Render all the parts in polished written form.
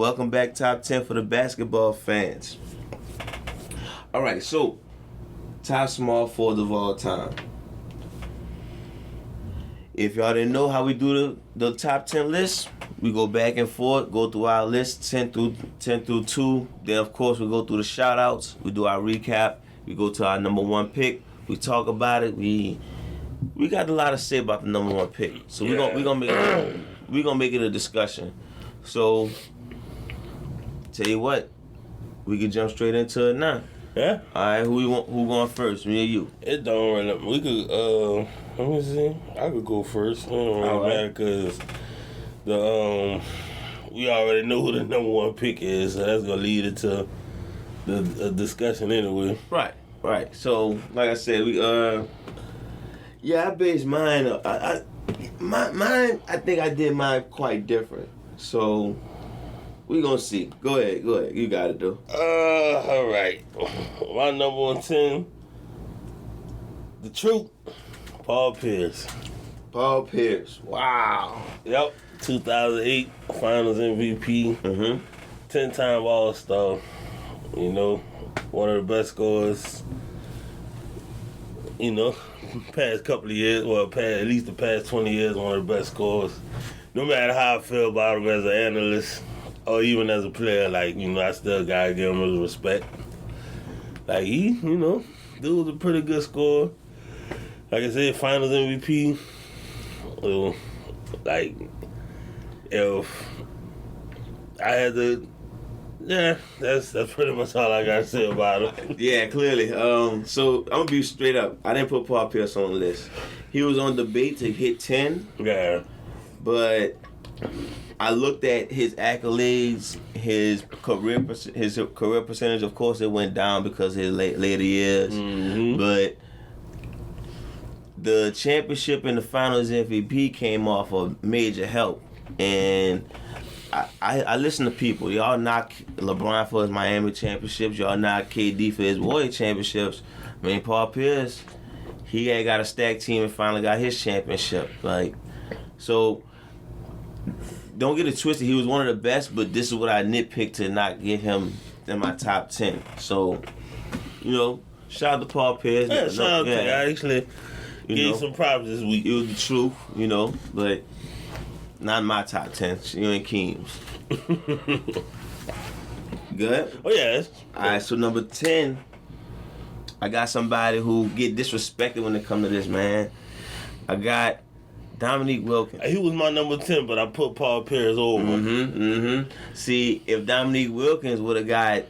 Welcome back, Top 10 for the basketball fans. All right, so top small forwards of all time. If y'all didn't know how we do the top 10 list, we go back and forth, go through our list 10 through 2. Then, of course, we go through the shout-outs. We do our recap. We go to our number one pick. We talk about it. We got a lot to say about the number one pick. So we're gonna make it a discussion. So, tell you what, we can jump straight into it now. Yeah. All right, who going first? Me or you? It don't really. We could. Let me see. I could go first. It don't really matter because we already know who the number one pick is, so that's gonna lead into the discussion anyway. Right. So, like I said, I based mine. Mine. I think I did mine quite different. So. We gonna see. Go ahead. You got it, though. All right. My number 10, the truth, Paul Pierce. Paul Pierce. Wow. Yep. 2008 Finals MVP. 10-time All-Star. You know, one of the best scorers. You know, past couple of years, at least the past 20 years, one of the best scorers. No matter how I feel about him as an analyst. Or even as a player, I still gotta give him his respect. Dude was a pretty good scorer. Like I said, Finals MVP. If I had to, that's pretty much all I gotta say about him. Yeah, clearly. So I'm gonna be straight up. I didn't put Paul Pierce on the list. He was on debate to hit 10. Yeah. But I looked at his accolades, his career percentage. Of course, it went down because of his later years. Mm-hmm. But the championship and the Finals MVP came off of major help. And I listen to people. Y'all knock LeBron for his Miami championships. Y'all knock KD for his Warrior championships. I mean, Paul Pierce, he had got a stacked team and finally got his championship. So. Don't get it twisted. He was one of the best, but this is what I nitpicked to not get him in my top 10. So, shout out to Paul Pierce. Yeah, shout out to you. I actually gave some props this week. It was the truth, but not in my top 10. You ain't Keem's. Good? Oh, yeah. All right, so number 10, I got somebody who get disrespected when it comes to this, man. I got Dominique Wilkins. He was my number 10, but I put Paul Pierce over. See, if Dominique Wilkins would have got,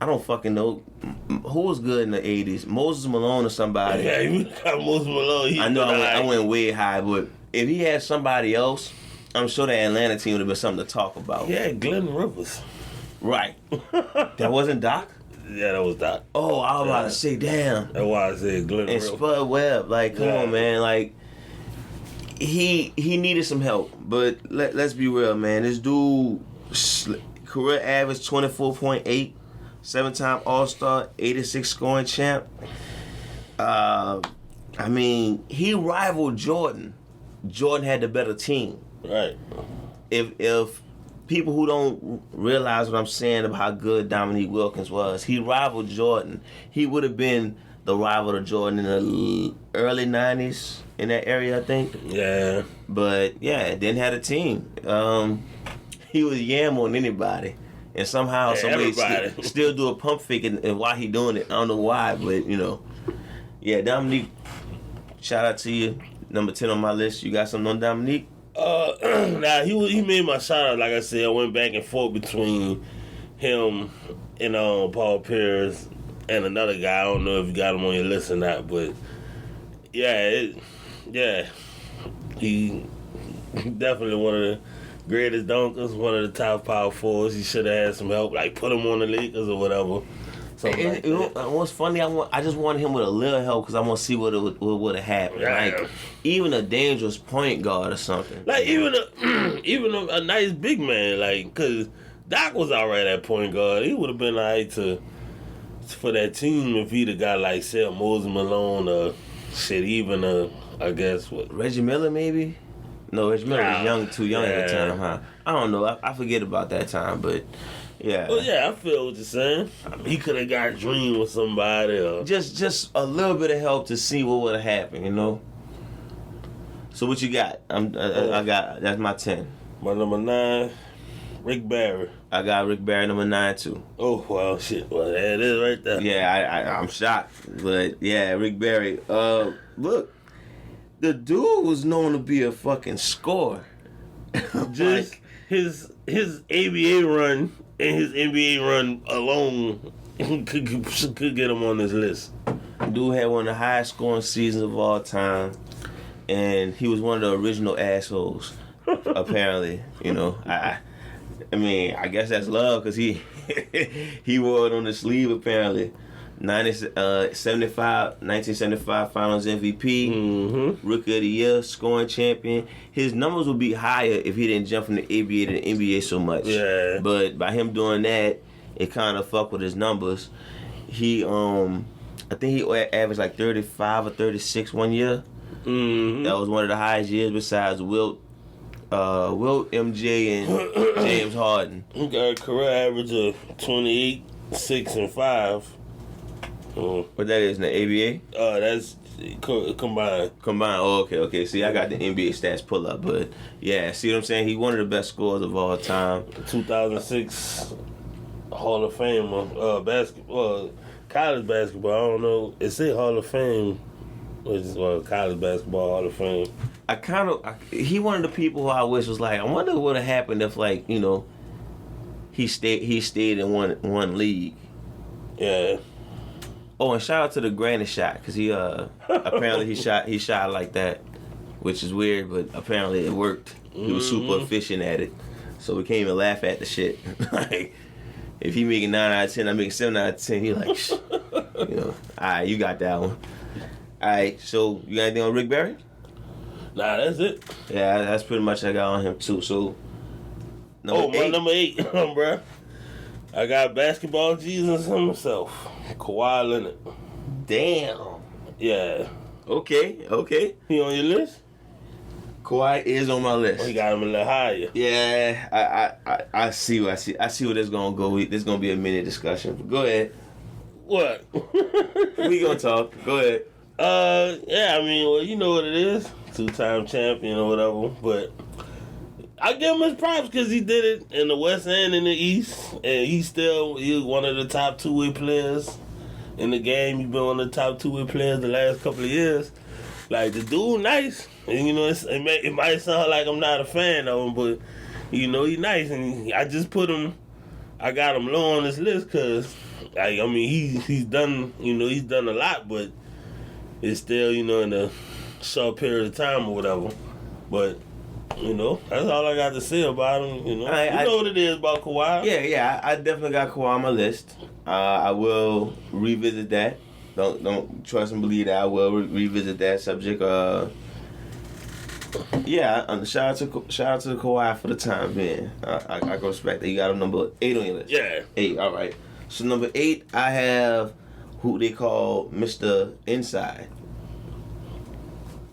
I don't fucking know, who was good in the 80s? Moses Malone or somebody. Yeah, he got Moses Malone. I know I went way high, but if he had somebody else, I'm sure the Atlanta team would have been something to talk about. Yeah, Glenn Rivers. Right. That wasn't Doc? Yeah, that was Doc. Oh, I was about to say, damn. That's why I said Glenn Rivers. And Spud Webb. Come on, man. He needed some help, but let's be real, man. This dude, career average 24.8, 7-time All-Star, 86 scoring champ. He rivaled Jordan. Jordan had the better team. Right. If people who don't realize what I'm saying about how good Dominique Wilkins was, he rivaled Jordan. He would have been the rival to Jordan in the early 90s. In that area, I think. Yeah. But, didn't have a team. He was yam on anybody. And somehow, somebody still do a pump fake and while he doing it. I don't know why, but, Yeah, Dominique, shout out to you. Number 10 on my list. You got something on Dominique? He made my shout out. Like I said, I went back and forth between him and Paul Pierce and another guy. I don't know if you got him on your list or not, but he definitely one of the greatest dunkers, one of the top power forwards. He should have had some help, put him on the Lakers or whatever. What's funny, I just wanted him with a little help because I want to see what would have happened. Yeah. Even a dangerous point guard or something. Even a nice big man, because Doc was alright at point guard. He would have been alright for that team if he'd have got Moses Malone or I guess what? Reggie Miller maybe? No, Rich Miller was young, too young at the Yeah. time, huh? I don't know. I forget about that time, but yeah. Well, yeah, I feel what you're saying. I mean, he could have got Dream with somebody. Or... Just a little bit of help to see what would have happened, you know. So what you got? I got that's my 10. My number 9, Rick Barry. I got Rick Barry number 9 too. Oh well, shit. Well, there it is right there. Yeah, I'm shocked, but yeah, Rick Barry. Look, the dude was known to be a fucking scorer. Just Like, his ABA run and his NBA run alone could get him on this list. dude had one of the highest scoring seasons of all time, and he was one of the original assholes. Apparently, you know, I mean, I guess that's love because he he wore it on the sleeve. Apparently, 1975 Finals MVP, Rookie of the Year, scoring champion. His numbers would be higher if he didn't jump from the ABA to the NBA so much. Yeah. But by him doing that, it kind of fucked with his numbers. He I think he averaged like 35 or 36 one year. That was one of the highest years besides Wilt, MJ, and James Harden. He got a career average of 28, 6, and 5. What that is in the ABA? That's combined. Combined. Oh, okay. See, I got the NBA stats pull up, but yeah, see what I'm saying? He one of the best scorers of all time. 2006 Hall of Famer, basketball, college basketball. I don't know. It say Hall of Fame, which is college basketball Hall of Fame. He one of the people who I wish was like, I wonder what would have happened if, like, you know, he stayed in one league. Yeah. Oh, and shout out to the granny shot, because he apparently he shot like that, which is weird, but apparently it worked. He was super efficient at it, so we can't even laugh at the shit. Like, if he making 9 out of 10, I make 7 out of 10. He like, you know, all right, you got that one. All right, so you got anything on Rick Barry? Nah, that's it. Yeah, that's pretty much I got on him too. So, my number 8, bruh. I got basketball Jesus himself, Kawhi Leonard. Damn. Yeah. Okay. He on your list? Kawhi is on my list. Oh, he got him a little higher. Yeah, I see what I see. I see where this gonna go. This gonna be a mini discussion. But go ahead. What? We gonna talk. Go ahead. Yeah, I mean, well, you know what it is. 2-time champion or whatever. But I give him his props because he did it in the West and in the East. And he was one of the top two-way players in the game. He's been one of the top two-way players the last couple of years. Like, the dude nice. And, you know, it might sound like I'm not a fan of him, but, you know, he's nice. And I got him low on this list because, I mean, he's done a lot, but it's still, you know, in a short period of time or whatever. But, you know, that's all I got to say about him, you know. You know what it is about Kawhi. Yeah, I definitely got Kawhi on my list. I will revisit that. Don't trust and believe that I will revisit that subject. Yeah, shout out to Kawhi for the time being. I go respect that. You got him number 8 on your list. Yeah. 8. All right. So number 8, I have who they call Mr. Inside.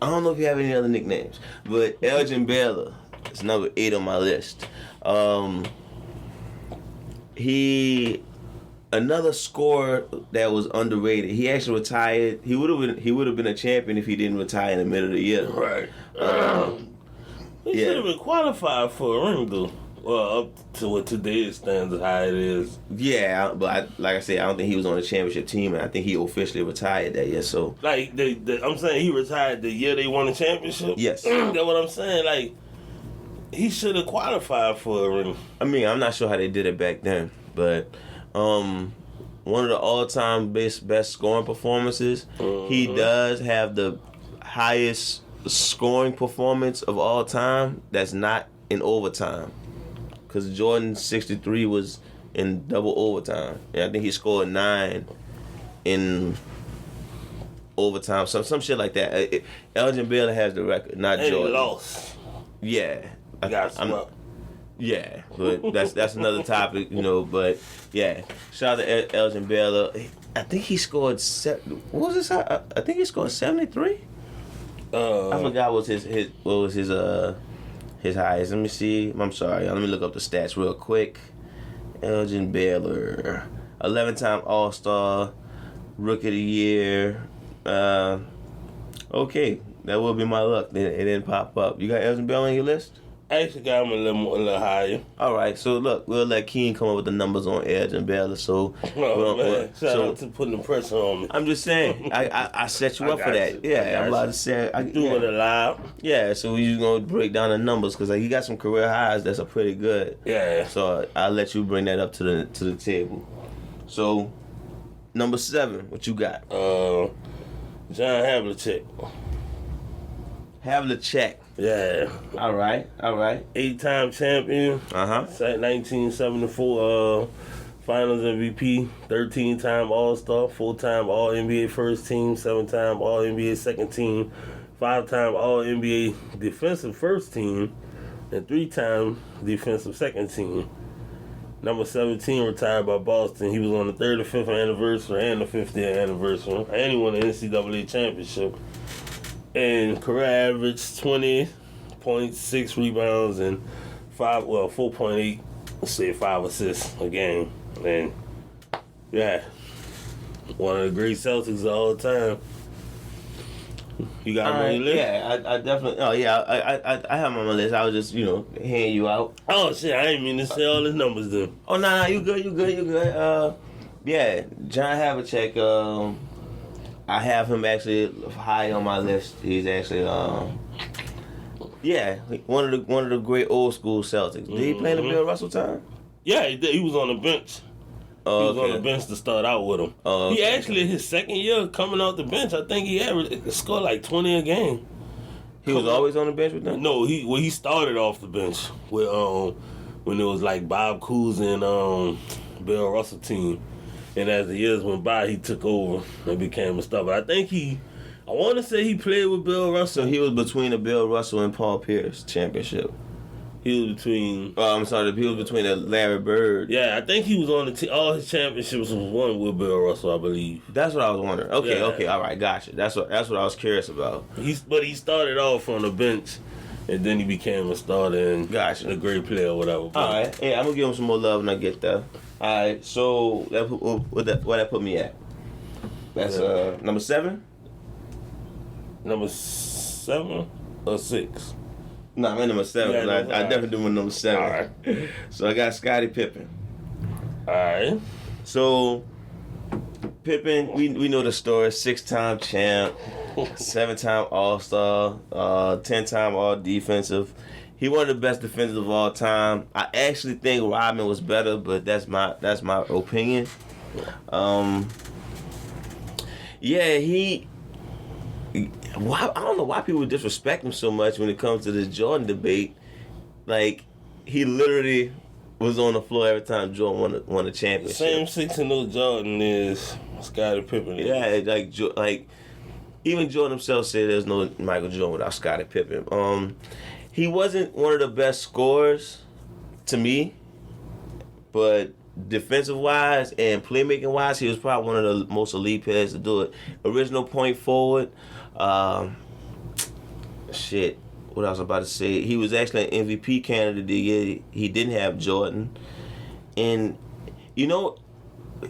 I don't know if you have any other nicknames, but Elgin Baylor is number 8 on my list. Another scorer that was underrated. He actually retired. He would have been a champion if he didn't retire in the middle of the year. Right. He should have been qualified for a ring, though. Well, up to what today's standards, how it is. Yeah, but like I said, I don't think he was on the championship team, and I think he officially retired that year. So, like, I'm saying he retired the year they won the championship. Yes. That's what I'm saying. Like, he should have qualified for a ring. I mean, I'm not sure how they did it back then, but one of the all-time best scoring performances. He does have the highest scoring performance of all time. That's not in overtime. Because Jordan 63 was in double overtime. And I think he scored 9 in overtime. Some shit like that. Elgin Baylor has the record, not and Jordan. He lost. Yeah. Got swept. Yeah, but that's another topic, you know. But yeah, shout out to Elgin Baylor. I think he scored what was this? I think he scored 73. I forgot what was his his highest. Let me see. I'm sorry. Let me look up the stats real quick. Elgin Baylor, 11-time All-Star, Rookie of the Year. Okay, that will be my luck. It didn't pop up. You got Elgin Baylor on your list? I actually got him a little higher. All right, so look, we'll let Keen come up with the numbers on Elgin Baylor. So, Shout out to putting the pressure on me. I'm just saying, I set you up for that. I'm about to say, doing it live. Yeah, so we just gonna break down the numbers because he got some career highs that's pretty good. Yeah. So I'll let you bring that up to the table. So, number 7, what you got? John Havlicek. Havlicek. Yeah. All right. 8-time champion. 1974 Finals MVP. 13-time All-Star. 4-time All-NBA first team. 7-time All-NBA second team. 5-time All-NBA defensive first team. And 3-time defensive second team. Number 17 retired by Boston. He was on the 35th anniversary and the 50th anniversary. And he won the NCAA championship. And career average 20 points, 6 rebounds, and 4.8, let's say 5 assists a game. And yeah, one of the great Celtics of all time. You got him on your list? Yeah, I definitely. Oh yeah, I have him on my list. I was just hearing you out. Oh shit, I didn't mean to say all his numbers then. Oh no, you good. Yeah, John Havlicek. I have him actually high on my list. He's actually one of the great old school Celtics. Did he play in the Bill Russell time? Yeah, he did. He was on the bench. He was on the bench to start out with him. He actually, his second year coming off the bench, I think he scored like 20 a game. He was always on the bench with them? No, he started off the bench with when it was like Bob Cousy and Bill Russell team. And as the years went by, he took over and became a star. But I think I want to say he played with Bill Russell. So he was between the Bill Russell and Paul Pierce championship. He was between... Oh, I'm sorry. He was between the Larry Bird. Yeah, I think he was on the team. All his championships was won with Bill Russell, I believe. That's what I was wondering. Okay, all right, gotcha. That's what I was curious about. But he started off on the bench, and then he became a starter and a great player or whatever. All right. Yeah, I'm going to give him some more love when I get there. All right, so where that put me at? That's number 7? Number 7 or 6? No, I'm in number 7. Yeah, I definitely do number 7. All right. So I got Scottie Pippen. All right. So Pippen, we know the story. 6-time champ, 7-time All-Star, 10-time All-Defensive. He one of the best defenders of all time. I actually think Rodman was better, but that's my opinion. I don't know why people disrespect him so much when it comes to this Jordan debate. Like, he literally was on the floor every time Jordan won a championship. Same 6-0 Jordan is Scottie Pippen. Yeah, like even Jordan himself said there's no Michael Jordan without Scottie Pippen. He wasn't one of the best scorers to me, but defensive-wise and playmaking-wise, he was probably one of the most elite players to do it. Original point forward. What else was I about to say? He was actually an MVP candidate the year he didn't have Jordan. And,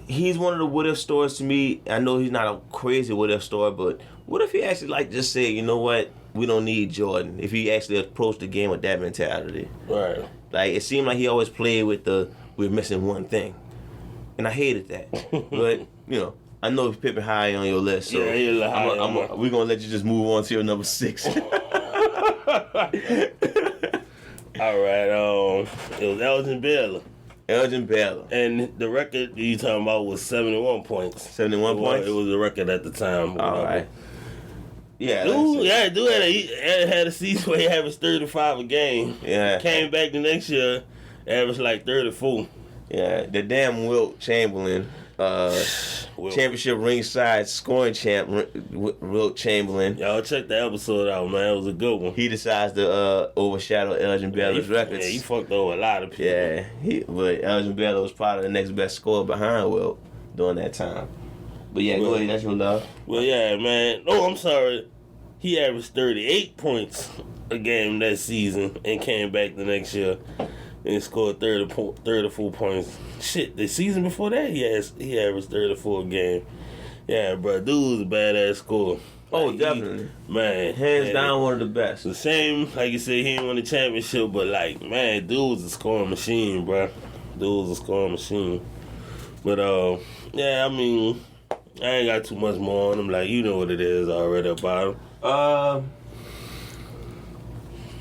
he's one of the what-if stories to me. I know he's not a crazy what-if story, but what if he actually, just said, you know what? We don't need Jordan. If he actually approached the game with that mentality. Right. Like, it seemed like he always played with we're missing one thing. And I hated that. But, I know Pippen high on your list, so yeah, he's high. we're going to let you just move on to your number 6. All right, it was Elgin Baylor. Elgin Baylor. And the record you talking about was 71 points. 71 points? It was a record at the time. All right. Yeah. Dude had a season where he averaged 35 a game. Yeah. Came back the next year, averaged like 34. Yeah, the damn Wilt Chamberlain, championship ringside scoring champ, Wilt Chamberlain. Y'all check the episode out, man. It was a good one. He decides to overshadow Elgin Baylor's records. Yeah, he fucked over a lot of people. Yeah, but Elgin Baylor was probably the next best scorer behind Wilt during that time. But yeah, go ahead, that's your love. Well, yeah, man. Oh, I'm sorry. He averaged 38 points a game that season and came back the next year and scored 34 points. Shit, the season before that, he averaged 34 a game. Yeah, bro, dude was a badass scorer. Oh, Like, definitely. Man. Hands down, one of the best. The same, like you said, he didn't win the championship, but like, man, dude was a scoring machine, bro. Dude was a scoring machine. But, yeah, I mean, I ain't got too much more on him. Like, you know what it is already about him.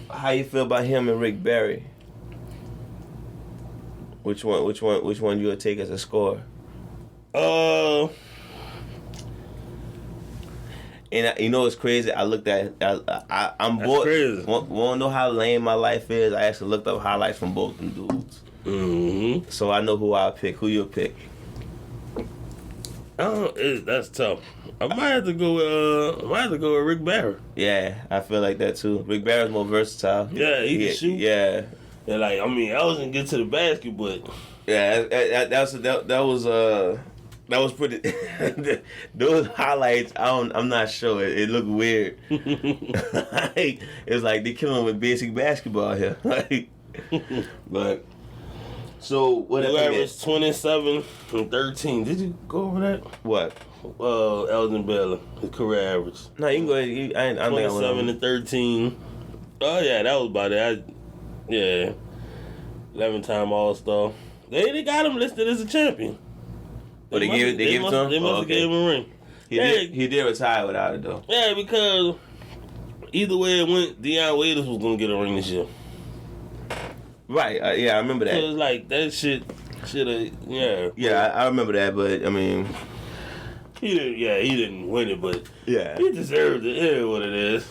How you feel about him and Rick Barry? Which one you would take as a scorer? And you know what's crazy? I looked at I'm bored. Crazy. Want to know how lame my life is? I actually looked up highlights from both them dudes. Mm-hmm. So I know who I'll pick. Who you'll pick? That's tough. I might have to go with Rick Barry. Yeah, I feel like that too. Rick Barry's more versatile. Yeah, he can shoot. Yeah. And like, I mean, I wasn't get to the basket, but Yeah, that was pretty. Those highlights, I'm not sure. It looked weird. Like, it's like they killing with basic basketball here. Like, but so what? he averaged 27 and 13. Did you go over that? What? Elgin Baylor, his career average. No, you can go ahead. I think 27 and 13. Oh yeah, that was about it. 11-time All-Star. They got him listed as a champion. They gave it to him? They must have gave him a ring. He did retire without it though. Yeah, because either way it went, Deion Waiters was gonna get a ring this year. Right. Yeah, I remember that. So it's like that shit. Yeah, I remember that, but I mean, he didn't win it, but yeah, he deserved it. It is what it is.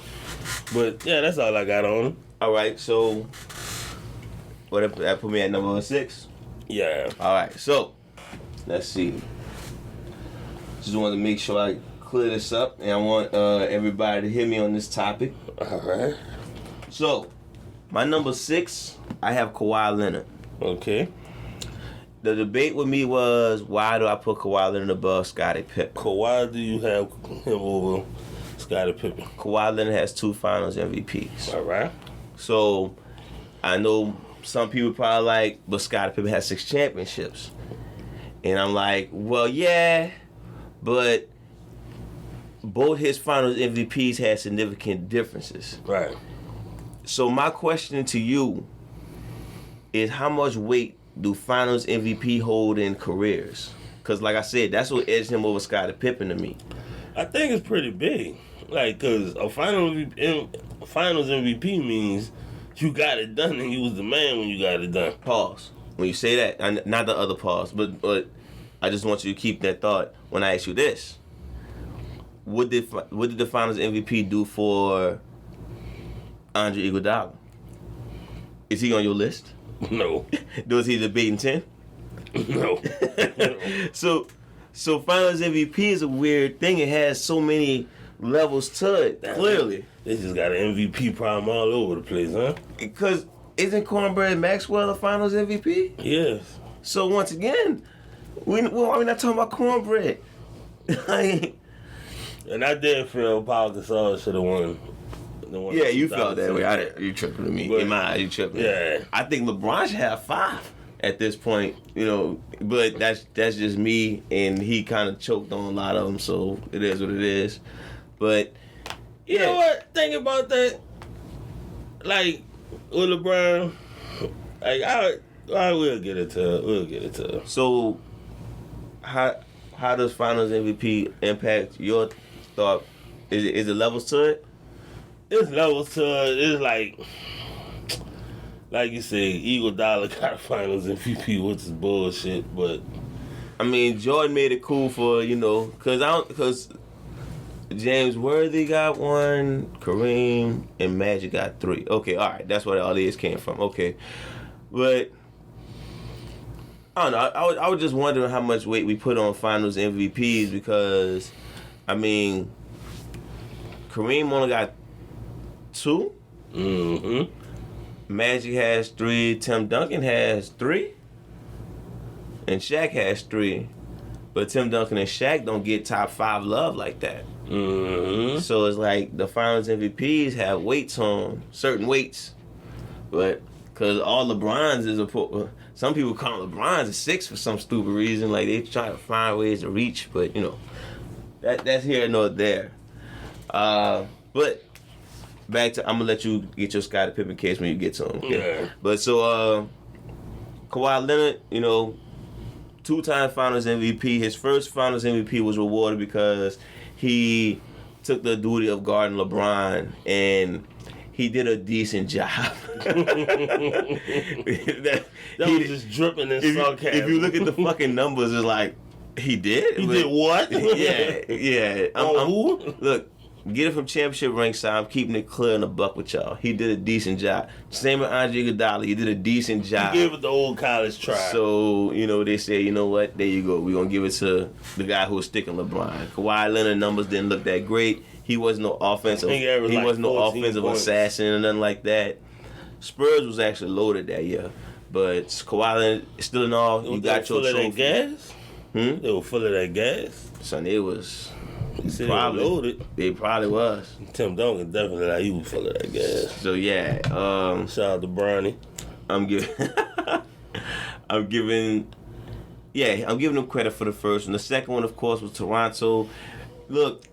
But yeah, that's all I got on him. All right, so what? That put me at number 6. Yeah. All right, so let's see. Just wanted to make sure I clear this up, and I want everybody to hear me on this topic. All right. So, my number 6, I have Kawhi Leonard. Okay. The debate with me was, why do I put Kawhi Leonard above Scottie Pippen? Kawhi, do you have him over Scottie Pippen? Kawhi Leonard has 2 Finals MVPs. All right. So, I know some people probably like, but Scottie Pippen has 6 championships. And I'm like, well, yeah, but both his Finals MVPs had significant differences. Right. So my question to you is, how much weight do Finals MVP hold in careers? Because like I said, that's what edged him over Scottie Pippen to me. I think it's pretty big. Like, because a Finals MVP means you got it done and you was the man when you got it done. Pause. When you say that, not the other pause, but I just want you to keep that thought when I ask you this. What did the Finals MVP do for Andre Iguodala? Is he on your list? No. Was he debating 10? No. So Finals MVP is a weird thing. It has so many levels to it, clearly. They just got an MVP problem all over the place, huh? Because isn't Cornbread Maxwell a Finals MVP? Yes. So once again, we're not talking about Cornbread. And I did feel Paul Gasol should have won. Yeah, you felt that way. You tripping to me. But, in my eye, you tripping. Yeah. I think LeBron should have 5 at this point, but that's just me, and he kind of choked on a lot of them, so it is what it is. But you know what? Think about that. Like with LeBron, like I will get it to it. So how does Finals MVP impact your thought? Is it levels to it? It's levels to it. It's like you said, Iguodala got Finals MVP, which is bullshit. But I mean, Jordan made it cool for because James Worthy got 1, Kareem and Magic got 3. Okay, all right, that's where all these came from. Okay, but I don't know. I was just wondering how much weight we put on Finals MVPs because, I mean, Kareem only got 2. mm-hmm. Magic has 3. Tim Duncan has 3. And Shaq has 3. But Tim Duncan and Shaq don't get top 5 love like that. Mm-hmm. So it's like the Finals MVPs have weights on certain weights, but because all LeBrons is some people call LeBrons a 6 for some stupid reason. Like they try to find ways to reach, but that's here nor there. But back to I'm gonna let you get your Scottie Pippen case when you get to him. Okay? Yeah. But so Kawhi Leonard, 2-time Finals MVP. His first Finals MVP was rewarded because he took the duty of guarding LeBron, and he did a decent job. that was just dripping in sarcasm. If you look at the fucking numbers, it's like, he did? He did what? Yeah. Who? Look, get it from championship Ringside. I'm keeping it clear in the buck with y'all. He did a decent job. Same with Andre Iguodala. He did a decent job. He gave it the old college try. So, they say, you know what? There you go. We're going to give it to the guy who was sticking LeBron. Kawhi Leonard numbers didn't look that great. He wasn't no offensive. He wasn't no offensive assassin or nothing like that. Spurs was actually loaded that year. But Kawhi Leonard, still in all, you got your trophy. Full of that gas? They were full of that gas? Son, it was... Probably loaded. They probably was. Tim Duncan definitely like he was full of that gas. So yeah, shout out to Bronny. I'm giving them credit for the first one. The second one, of course, was Toronto. Look,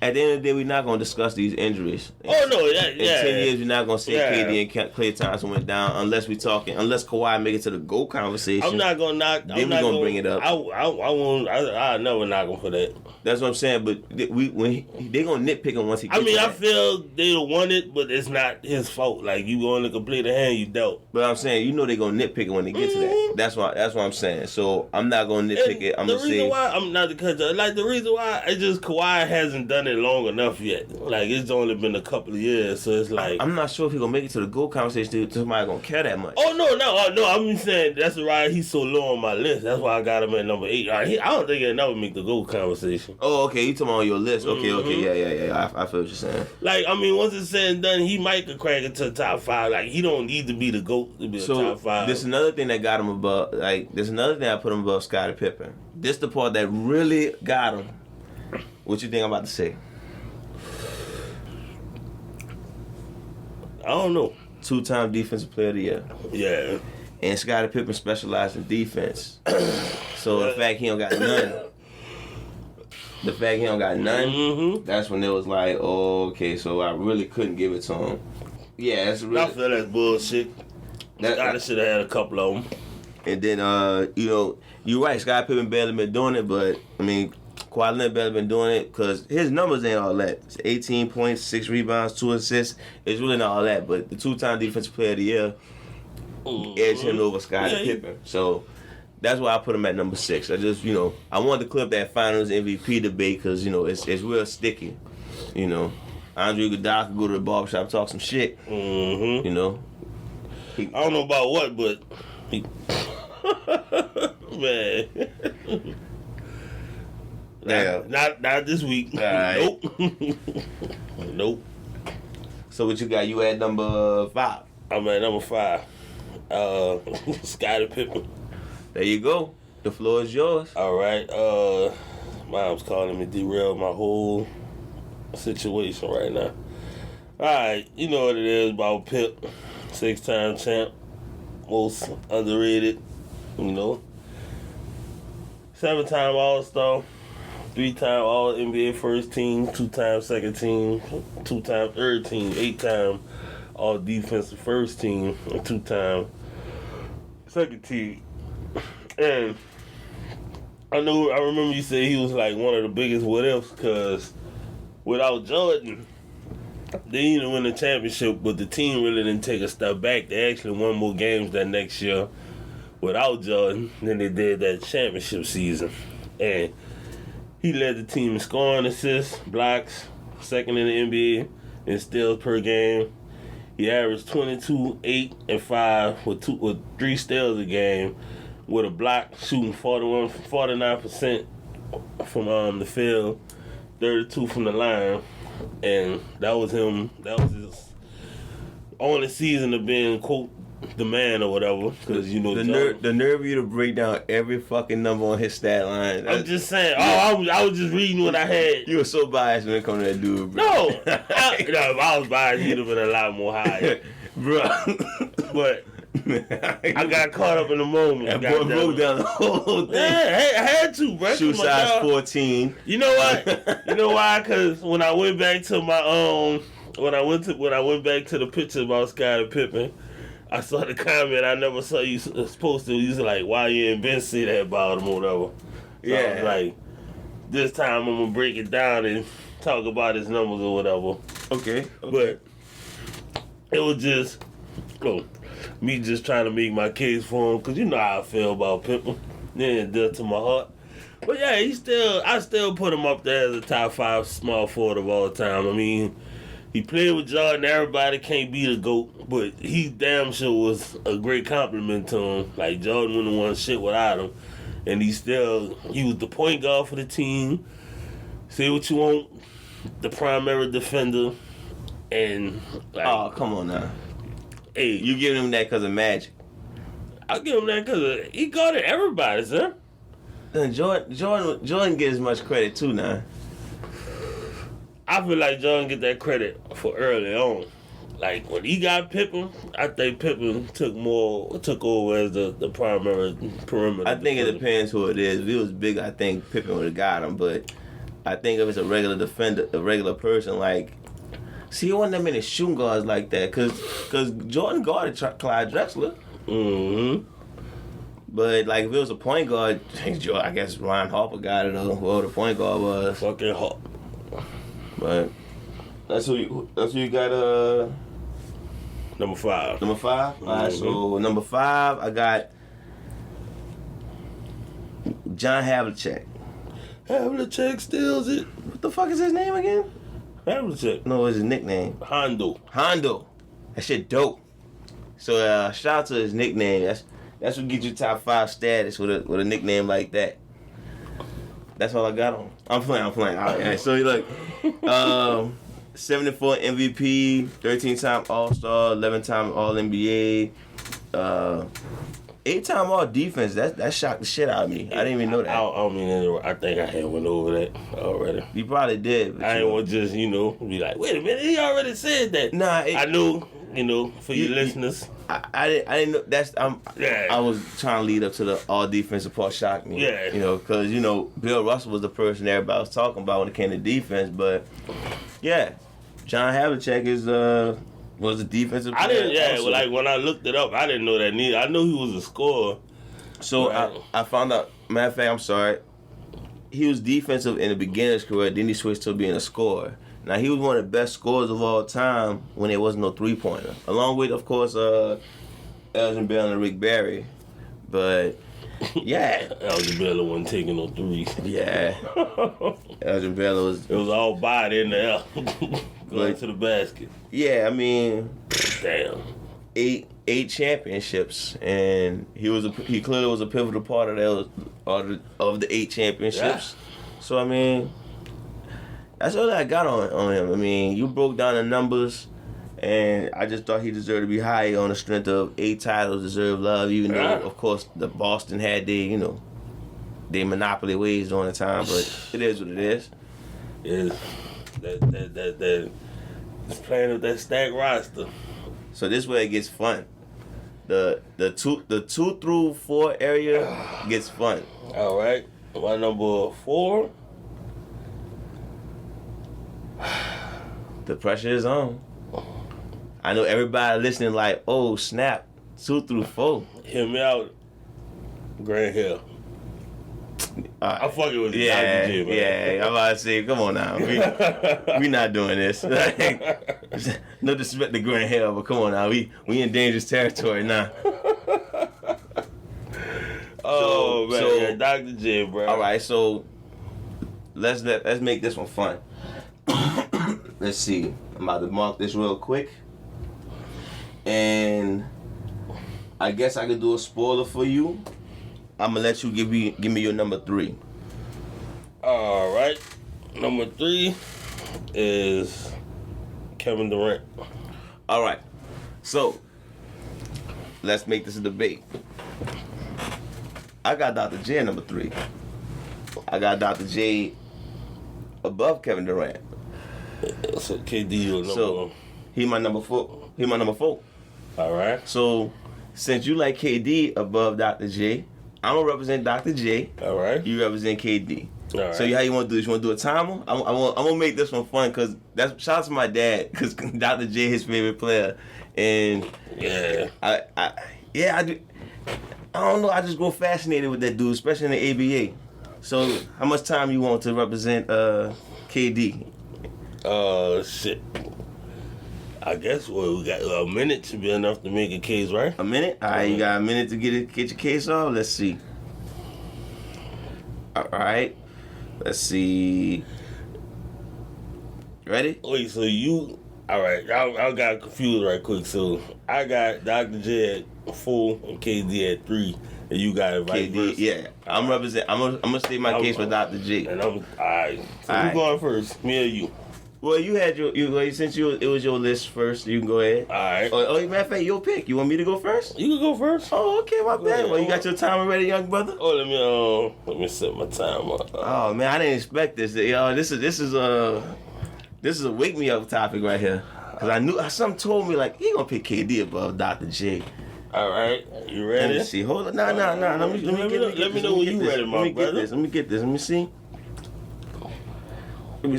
at the end of the day, we're not going to discuss these injuries. In 10 years, we're not going to say KD and Klay Thompson went down unless Kawhi make it to the GOAT conversation. I'm not going to knock. Then we're going to bring it up. I won't. I never knock him for that. That's what I'm saying. But they're going to nitpick him once he gets I feel they'd have won it, but it's not his fault. Like, you going to complete the hand you dealt. But I'm saying, they're going to nitpick it when they get to that. That's what I'm saying. So I'm not going to nitpick it. I'm going to say. The reason why, it's just Kawhi hasn't done it long enough yet. Like, it's only been a couple of years, so it's like... I'm not sure if he's going to make it to the GOAT conversation to somebody going to care that much. Oh, no, I'm saying that's why he's so low on my list. That's why I got him at number 8. I don't think he'll never make the GOAT conversation. Oh, okay, you talking on your list. Okay, yeah, I feel what you're saying. Like, I mean, once it's said and done, he might could crack into the top 5. Like, he don't need to be the GOAT to be the top 5. There's another thing that got him above, there's another thing I put him above Scottie Pippen. This the part that really got him. What you think I'm about to say? I don't know. 2-time Defensive Player of the Year. Yeah. And Scottie Pippen specialized in defense. So the fact he don't got none, that's when it was like, oh, okay, so I really couldn't give it to him. Yeah, that's really... I feel that's bullshit. Scottie should have had a couple of them. And then, you're right, Scottie Pippen barely been doing it, but, I mean... Kawhi Leonard better been doing it because his numbers ain't all that. It's 18 points, 6 rebounds, 2 assists. It's really not all that. But the 2-time Defensive Player of the Year edged him over Scottie Pippen. So that's why I put him at number 6. I just, I wanted to clip that Finals MVP debate because, it's real sticky. Andre Iguodala could go to the barbershop and talk some shit. Mm-hmm. I don't know about what, but... Man... Not this week. Right. Nope. So what you got? You at number 5. I'm at number 5. Scottie Pippen. There you go. The floor is yours. All right. Mom's calling me derail my whole situation right now. All right. You know what it is about Pip. 6-time champ. Most underrated. 7-time All-Star. 3-time All NBA first team, 2-time second team, 2-time third team, 8-time All Defensive first team, and 2-time second team. And I remember you said he was like one of the biggest what ifs because without Jordan, they didn't win the championship, but the team really didn't take a step back. They actually won more games that next year without Jordan than they did that championship season. And he led the team in scoring, assists, blocks, second in the NBA in steals per game. He averaged 22, 8, and 5 with 3 steals a game, with a block shooting 49% from the field, 32 from the line, and that was him. That was his only season of being quote the man or whatever, because you know the nerve of you to break down every fucking number on his stat line. I'm just saying. I was just reading what I had. You were so biased when it comes to that dude, bro. No, if I was biased, he'd have been a lot more higher, bro. But I got caught up in the moment. That boy broke down the whole thing. Yeah, I had to, bro. Shoe size 14. You know what? You know why? Because when I went back to my when I went back to the picture about Scottie Pippen, I saw the comment I never saw you supposed to. You was like, why you ain't been see that about him or whatever. So I was like, this time I'm gonna break it down and talk about his numbers or whatever. Okay. But it was just me just trying to make my case for him, because you know how I feel about Pippen. Then dear to my heart. But yeah, I still put him up there as a top 5 small forward of all time. I mean, he played with Jordan. Everybody can't be the GOAT, but he damn sure was a great compliment to him. Like, Jordan wouldn't have won shit without him. And he was the point guard for the team. Say what you want, the primary defender. And like, oh, come on now. Hey, you giving him that because of Magic? I give him that because he guarded everybody, sir. Jordan gets much credit too now. I feel like Jordan get that credit for early on. Like when he got Pippen, I think Pippen took over as the primary perimeter. I think it depends who it is. If he was big, I think Pippen would have got him. But I think if it's a regular defender, a regular person, like, see, he wasn't that many shooting guards like that, cause Jordan guarded Clyde Drexler. Mm-hmm. But like if it was a point guard, I guess Ron Harper got it, or whoever the point guard was. Fucking Harper. But that's who you got. Number 5. Number 5. Mm-hmm. All right. So number 5, I got John Havlicek. Havlicek steals it. What the fuck is his name again? Havlicek. No, it's his nickname. Hondo. That shit dope. So shout out to his nickname. That's what gets you top 5 status with a nickname like that. That's all I got on. I'm playing. All right, so look, 74 MVP, 13-time All-Star, 11-time All-NBA, 8-time All-Defense. That shocked the shit out of me. I didn't even know that. I think I had went over that already. You probably did. But I ain't want to just, be like, wait a minute, he already said that. Nah, I knew, for your listeners. I didn't know. I was trying to lead up to the all-defensive part. Shocked me. Yeah. Because, Bill Russell was the person everybody was talking about when it came to defense. But, yeah, John Havlicek was a defensive player. Like when I looked it up, I didn't know that neither. I knew he was a scorer. So I found out, matter of fact, I'm sorry, he was defensive in the beginning of his career, then he switched to being a scorer. Now, he was one of the best scorers of all time when there was no three-pointer. Along with, of course, Elgin Baylor and Rick Barry. But, yeah. Elgin Baylor wasn't taking no threes. Yeah. Elgin Baylor was... It was all body in there. Going to the basket. Yeah, I mean... Damn. 8 championships. And he clearly was a pivotal part of the 8 championships. Yeah. So, I mean... That's all I got on him. I mean, you broke down the numbers, and I just thought he deserved to be high on the strength of 8 titles, deserve love, even though, of course, the Boston had their monopoly ways during the time, but it is what it is. Yeah, it's playing with that stacked roster. So this way it gets fun. The 2 through 4 area gets fun. All right, my number 4. The pressure is on. I know everybody listening like, oh, snap, 2 through 4. Hear me out, Grant Hill. I'm fucking with you. Yeah, Dr. J, man. Yeah. I'm about to say, come on now. We not doing this. No disrespect to Grant Hill, but come on now. We in dangerous territory now. Man, Dr. J, bro. All right, so let's make this one fun. Let's see. I'm about to mark this real quick. And I guess I could do a spoiler for you. I'm going to let you give me your number 3. All right. Number 3 is Kevin Durant. All right. So, let's make this a debate. I got Dr. J at number 3. I got Dr. J above Kevin Durant. So KD was number 1. He my number 4. He my number 4. All right. So since you like KD above Dr. J, I'm gonna represent Dr. J. All right. You represent KD. All right. So how you want to do this? You want to do a timer? I'm gonna make this one fun because that's shout out to my dad because Dr. J his favorite player, and yeah, I do. I don't know. I just grow fascinated with that dude, especially in the ABA. So how much time you want to represent KD? Shit. I guess we got a minute to be enough to make a case, right? A minute? All right, you got a minute to get your case off. Let's see. All right. Let's see. Ready? Wait, so you... All right, I got confused right quick. So I got Dr. J at 4 and KD at 3, and you got it vice versa. Yeah. I'm gonna state my case for Dr. J. And I'm... All right. So All who's right. going first? Me or you? Well, you had since it was your list first, you can go ahead. All right. Oh, matter of fact, your pick. You want me to go first? You can go first. Oh, okay, my bad. Well, you got your timer ready, young brother? Oh, let me set my time up. Oh man, I didn't expect this. Yo, this is a wake me up topic right here. Cause I knew something told me like he gonna pick KD above Dr. J. All right, you Let ready? me see. Hold on. Nah. Let me know when you ready, my brother. Let me get this. Let me see. Let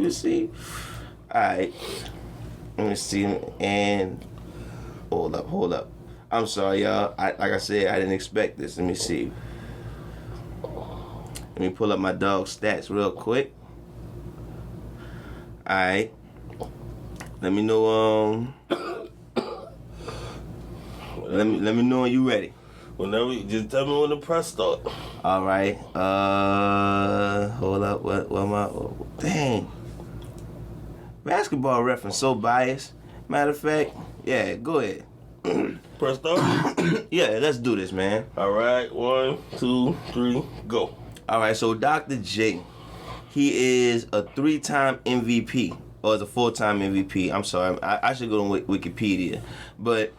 me see. All right. Let me see. And hold up. I'm sorry, y'all. Like I said, I didn't expect this. Let me see. Let me pull up my dog's stats real quick. All right. Let me know. Let me know when you ready. Whenever, just tell me when the press start. All right. Hold up. What am I? Dang. Basketball reference so biased. Matter of fact, yeah. Go ahead. Press start. Yeah, let's do this, man. All right, 1, 2, 3, go. All right. So Dr. J, he is a 3-time MVP, or is a 4-time MVP. I'm sorry. I should go to Wikipedia, but.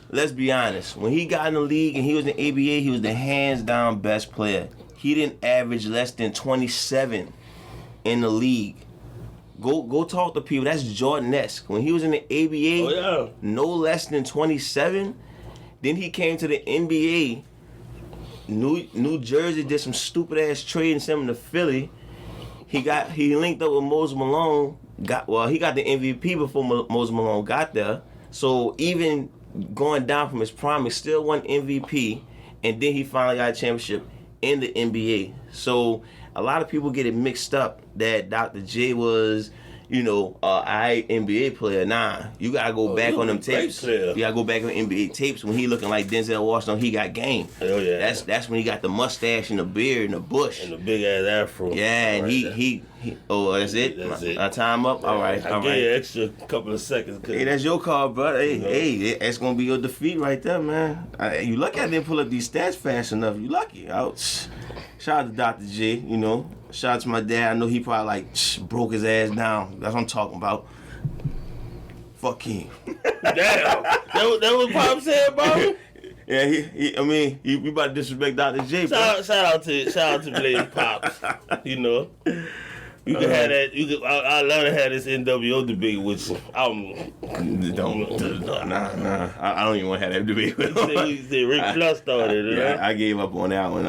Let's be honest. When he got in the league and he was in ABA, he was the hands-down best player. He didn't average less than 27 in the league. Go talk to people. That's Jordan-esque. When he was in the ABA, no less than 27. Then he came to the NBA. New Jersey did some stupid-ass trade and sent him to Philly. He linked up with Moses Malone. He got the MVP before Moses Malone got there. So even going down from his prime, he still won MVP, and then he finally got a championship in the NBA. So a lot of people get it mixed up that Dr. J was, NBA player. Nah, you gotta go back on them tapes. You gotta go back on NBA tapes when he looking like Denzel Washington. He got game. Hell yeah. That's when he got the mustache and the beard and the bush and the big ass afro. Yeah, and he. Oh, that's it. That's it. Time up. Yeah, all right. I gave you an extra couple of seconds. Hey, that's your call, bro. Hey, that's gonna be your defeat right there, man. You lucky I didn't pull up these stats fast enough. You lucky. Ouch. Shout out to Dr. J. Shout out to my dad. I know he probably broke his ass down. That's what I'm talking about. Fuck him. Damn. That was Pop said about him? Yeah, you about to disrespect Dr. J, bro. Shout out to Blaze Pops. You can have that. I love to have this NWO debate with you. Nah. I don't even want to have that debate with him. You said Rick Plus started it, right? I gave up on that one.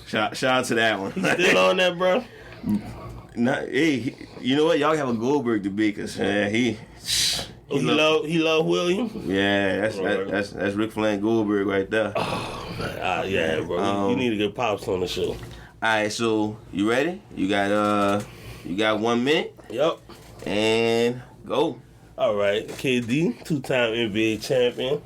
Shout out to that one. He still on that, bro? Hey, you know what? Y'all have a Goldberg debate, cause he love William. Yeah, that's Rick Flair Goldberg right there. Oh man, yeah, bro. You need to get Pops on the show. All right, so you ready? You got 1 minute. Yep. And go. All right, KD, 2-time NBA champion.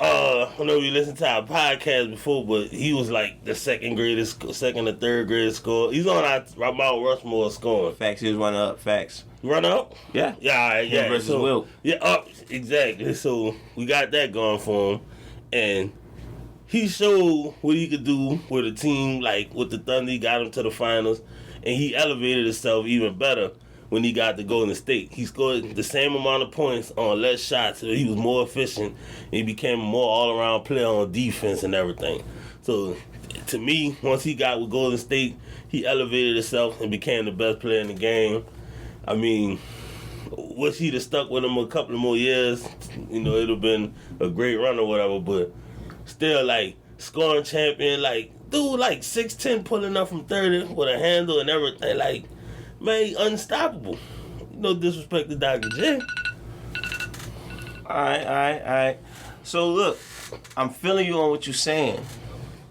I know you listened to our podcast before, but he was like the second or third greatest scorer. He's on our Mount Rushmore scoring. Facts. He was running up. Facts. Run up? Yeah. Yeah. Him versus Will. Yeah, up exactly. So we got that going for him, and he showed what he could do with a team like with the Thunder. He got him to the finals, and he elevated himself even better when he got to Golden State. He scored the same amount of points on less shots, so he was more efficient. And he became a more all-around player on defense and everything. So, to me, once he got with Golden State, he elevated himself and became the best player in the game. I mean, wish he'd have stuck with him a couple of more years. You know, it'd have been a great run or whatever, but still, like, scoring champion, like, dude, like, 6'10", pulling up from 30 with a handle and everything. Like, man, he unstoppable. No disrespect to Dr. J. All right. So, look, I'm feeling you on what you're saying.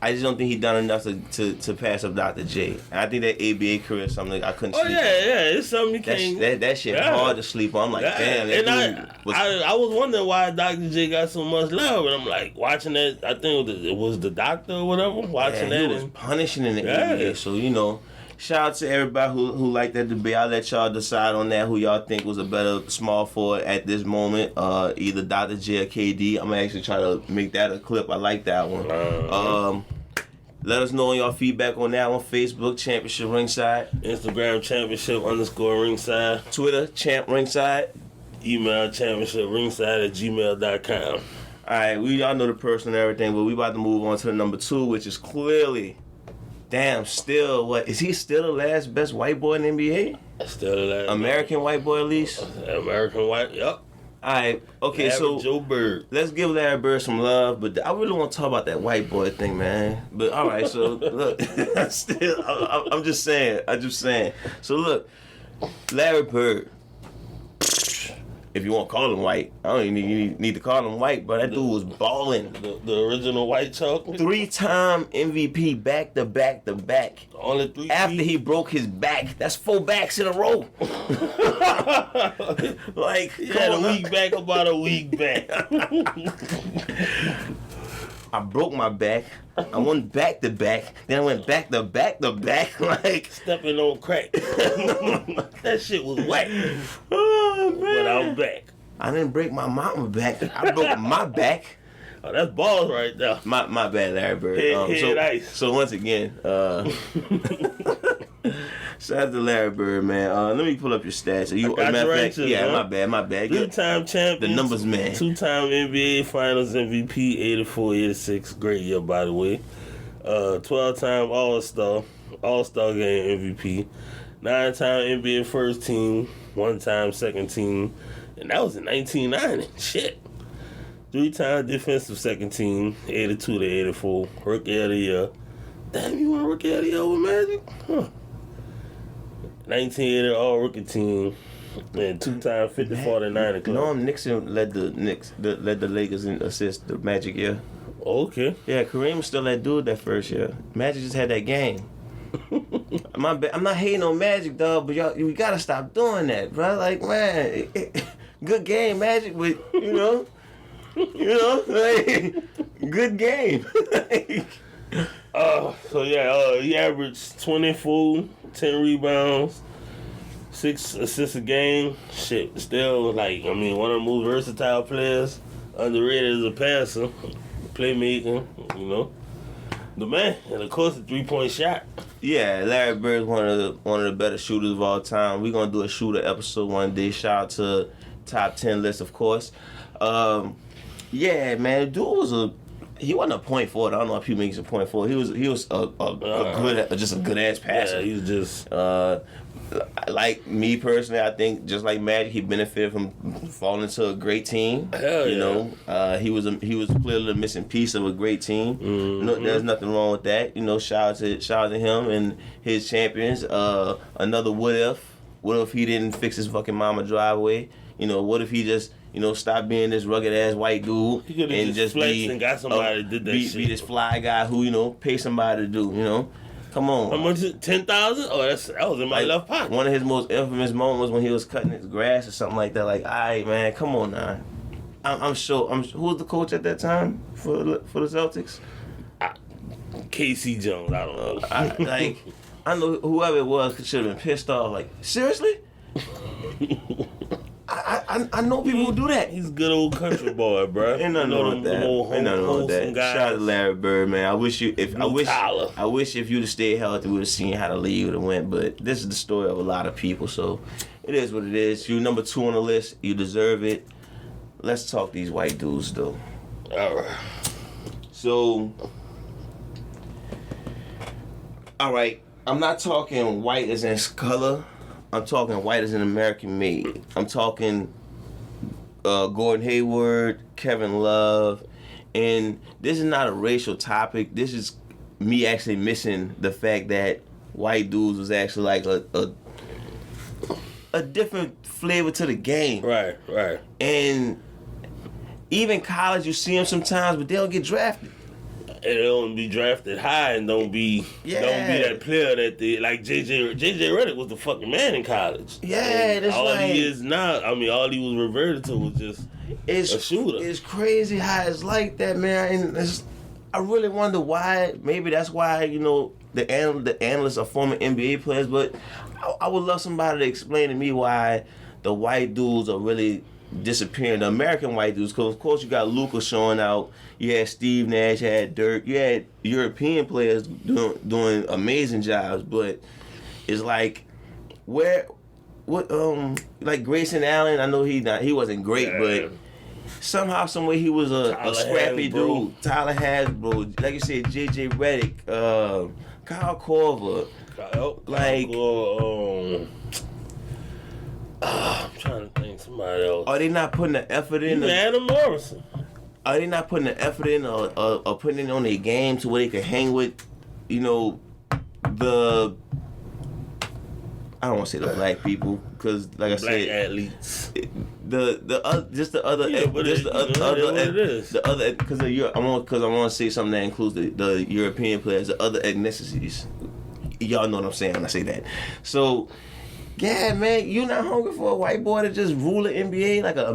I just don't think he done enough to pass up Dr. J. And I think that ABA career is something I couldn't sleep on. It's something you can't... That shit hard to sleep on. I'm like, damn, that dude I was wondering why Dr. J got so much love, and I'm like, watching that, I think it was the doctor or whatever, watching that. He was punishing in the ABA, so, you know... Shout out to everybody who liked that debate. I'll let y'all decide on that, who y'all think was a better small forward at this moment. Either Dr. J or KD. I'm going to actually try to make that a clip. I like that one. Let us know your feedback on that one. Facebook, Championship Ringside. Instagram, Championship_Ringside. Twitter, Champ Ringside. Email, ChampionshipRingside@gmail.com. All right, y'all know the person and everything, but we about to move on to the number 2, which is clearly... Damn, still, what? Is he still the last best white boy in the NBA? Still the last. American white boy, at least? American white, yep. All right, okay, so Joe Bird. Let's give Larry Bird some love, but I really want to talk about that white boy thing, man. But all right, so look, I'm just saying. So look, Larry Bird. If you want to call him white, I don't even need to call him white, but that dude was balling. The original white chocolate? 3-time MVP back to back to back. Only 3 after he broke his back. That's 4 backs in a row. Like, he had a week back, about a week back. I broke my back. I went back to back. Then I went back to back to back. Like stepping on crack. That shit was whack. Oh man! But I'm back. I didn't break my mama back. I broke my back. Oh, that's balls right there. My bad, Larry Bird. So once again, shout out to Larry Bird, man. Let me pull up your stats. My bad. 3-time champion. The numbers, man. 2-time NBA Finals MVP, 84, 86. Great year, by the way. 12-time All-Star Game MVP. 9-time NBA First Team. 1-time Second Team. And that was in 1990. Shit. 3-time Defensive Second Team. 82 to 84. Rookie of the Year. Damn, you want Rookie of the Year with Magic? Huh. 1980 All-Rookie Team, and 2-time 50-49 club. Norm Nixon led the Lakers in assists the Magic year. Okay. Yeah, Kareem was still that dude that first year. Magic just had that game. I'm not hating on Magic, dog, but y'all, we gotta stop doing that, bro. Like, man, good game, Magic, but you know, like, good game. He averaged 24, 10 rebounds, 6 assists a game. Shit, still, like, I mean, one of the most versatile players, underrated as a passer, playmaker, you know. The man, and of course, the 3-point shot. Yeah, Larry Bird's one of the better shooters of all time. We're gonna do a shooter episode one day. Shout out to top 10 list, of course. Yeah, man, dude was he wasn't a point forward. I don't know if he makes a point forward. He was a good ass passer. Yeah, he was just like me personally. I think just like Magic, he benefited from falling into a great team. Hell yeah. He was clearly the missing piece of a great team. Mm-hmm. No, there's nothing wrong with that. You know, shout out to him and his champions. Another what if he didn't fix his fucking mama driveway? You know, what if he just stop being this rugged ass white dude and just be and got somebody that did that shit. Be this fly guy who pay somebody to do. Come on. How much? 10,000? Oh, that was in my left pocket. One of his most infamous moments was when he was cutting his grass or something like that. Like, all right, man, come on now. I'm sure. Who was the coach at that time for the Celtics? K.C. Jones. I don't know. I know whoever it was should have been pissed off. Like, seriously? I I know people who do that. He's a good old country boy, bro. Ain't nothing wrong with that. Ain't nothing wrong with that. Guys. Shout out to Larry Bird, man. I wish Tyler. I wish if you'd have stayed healthy, we would have seen how the league would have went. But this is the story of a lot of people, so it is what it is. You're number 2 on the list. You deserve it. Let's talk these white dudes, though. All right. So, all right. I'm not talking white as in color. I'm talking white as in American made. I'm talking Gordon Hayward, Kevin Love, and this is not a racial topic. This is me actually missing the fact that white dudes was actually like a different flavor to the game. Right. And even college, you see them sometimes, but they don't get drafted. And they don't be drafted high and don't be that player that they like. JJ Redick was the fucking man in college. Yeah, that's all like, he is now. I mean, all he was reverted to was just a shooter. It's crazy how it's like that, man. And I really wonder why. Maybe that's why the analysts are former NBA players. But I would love somebody to explain to me why the white dudes are really disappearing. The American white dudes, because of course you got Luka showing out. You had Steve Nash, you had Dirk, you had European players doing amazing jobs, but it's like like Grayson Allen. I know he wasn't great, but somehow, someway he was a scrappy dude. Tyler Hasbro, like you said, JJ Redick, Kyle Korver, I'm trying to think somebody else. Are they not putting the effort in? Adam Morrison. Are they not putting the effort in or putting it on their game to where they can hang with, the I don't want to say the black people because, like I said, black athletes. The other because I want to say something that includes the European players, the other ethnicities. Y'all know what I'm saying when I say that. So. Yeah, man, you not hungry for a white boy to just rule the NBA like a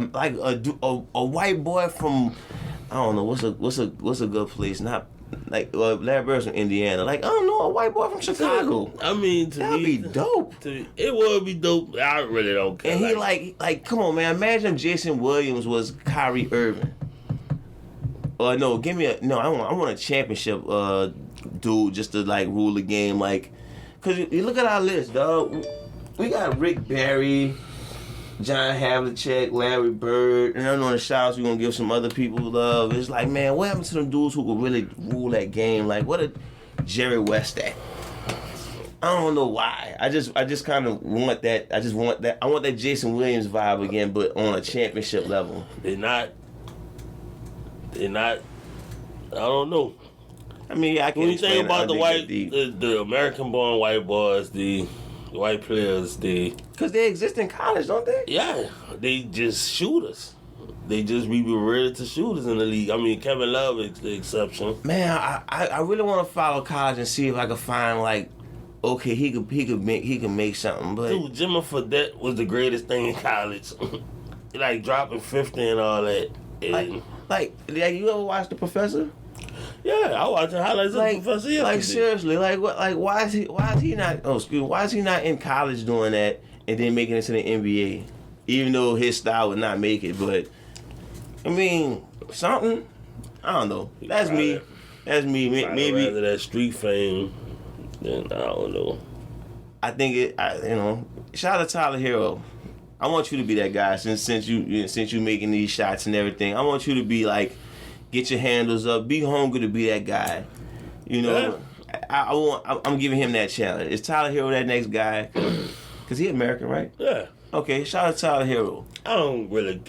white boy from I don't know what's a good place, not like Larry Bird's from Indiana, like I don't know, a white boy from Chicago. I mean, that'd be dope. It would be dope. I really don't care. And he like come on, man, imagine if Jason Williams was Kyrie Irving. No, I want a championship dude just to like rule the game, like, cause you look at our list, dog. We got Rick Barry, John Havlicek, Larry Bird, and I know in the shouts we're going to give some other people love. It's like, man, what happened to them dudes who could really rule that game? Like, what did Jerry West at? I don't know why. I just kind of want that. I want that Jason Williams vibe again, but on a championship level. They're not. I don't know. I mean, I can't when you think about the American-born white boys, the white players, because they exist in college, don't they? Yeah, they just shooters. They just be reverted to shooters in the league. I mean, Kevin Love is the exception. Man, I really want to follow college and see if I can find like, okay, he could make something. But dude, Jimmy Fredette was the greatest thing in college. Like dropping 50 and all that. And like you ever watch The Professor? Yeah, I watch the highlights of The Professor. Yeah, like seriously, like what? Like why is he not? Oh, excuse me. Why is he not in college doing that and then making it to the NBA? Even though his style would not make it, but I mean something. I don't know. That's me. Maybe rather that street fame than I don't know. I think shout out to Tyler Hero. I want you to be that guy since you making these shots and everything. I want you to be like. Get your handles up. Be hungry to be that guy. Yeah. I'm giving him that challenge. Is Tyler Hero that next guy? Cause he American, right? Yeah. Okay. Shout out to Tyler Hero. I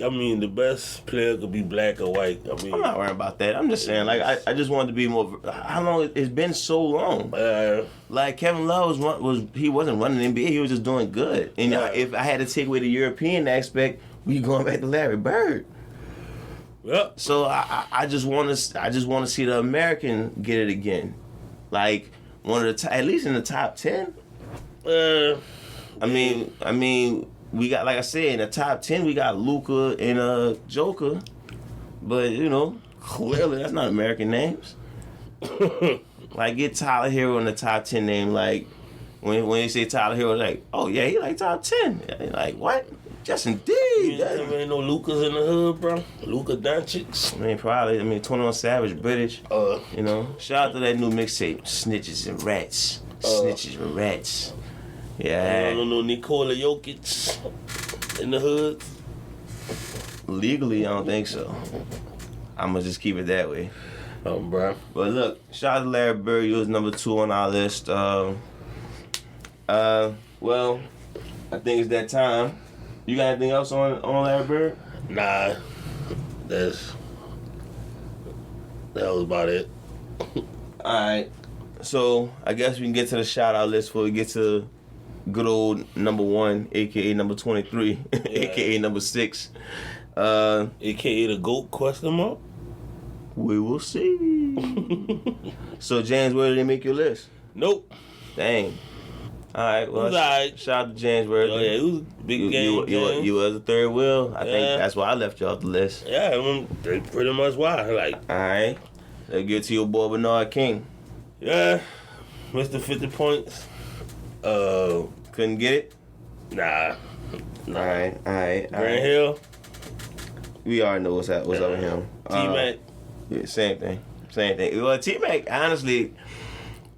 mean, the best player could be black or white. I mean, I'm not worried about that. I'm just saying, like, I just wanted to be more. How long? It's been so long. Like Kevin Love he wasn't running the NBA. He was just doing good. And if I had to take away the European aspect, we going back to Larry Bird. Yep. So I just want to see the American get it again, like one of the at least in the top 10. I mean we got, like I said, in the top 10 we got Luka and Joker, but clearly that's not American names. Like get Tyler Hero in the top 10 name. Like when you say Tyler Hero, like, oh yeah, he like top 10. Like what? Yes, indeed. There ain't no Lucas in the hood, bro. Luka Doncic. I mean, probably. I mean, 21 Savage, British. You know, shout out to that new mixtape, Snitches and Rats. Snitches and Rats. Yeah. I don't know Nikola Jokic in the hood. Legally, I don't think so. I'm gonna just keep it that way. Bro. But look, shout out to Larry Bird. He was number 2 on our list. Well, I think it's that time. You got anything else on Larry Bird? Nah, that was about it. Alright. So, I guess we can get to the shout-out list before we get to good old number 1, a.k.a. number 23, a.k.a. number 6. A.k.a. the GOAT, question mark? We will see. So, James, where did they make your list? Nope. Dang. Alright, well, right. Shout out to James Worthy. Oh, yeah, it was a big game. You was a third wheel. I think that's why I left you off the list. Yeah, I mean, that's pretty much why. Like, alright. Let's get to your boy Bernard King. Yeah, Mr. 50 points. Couldn't get it? Nah. Alright. Grant Hill. We already know what's up with him. T-Mac. Yeah, same thing. Well, T-Mac, honestly,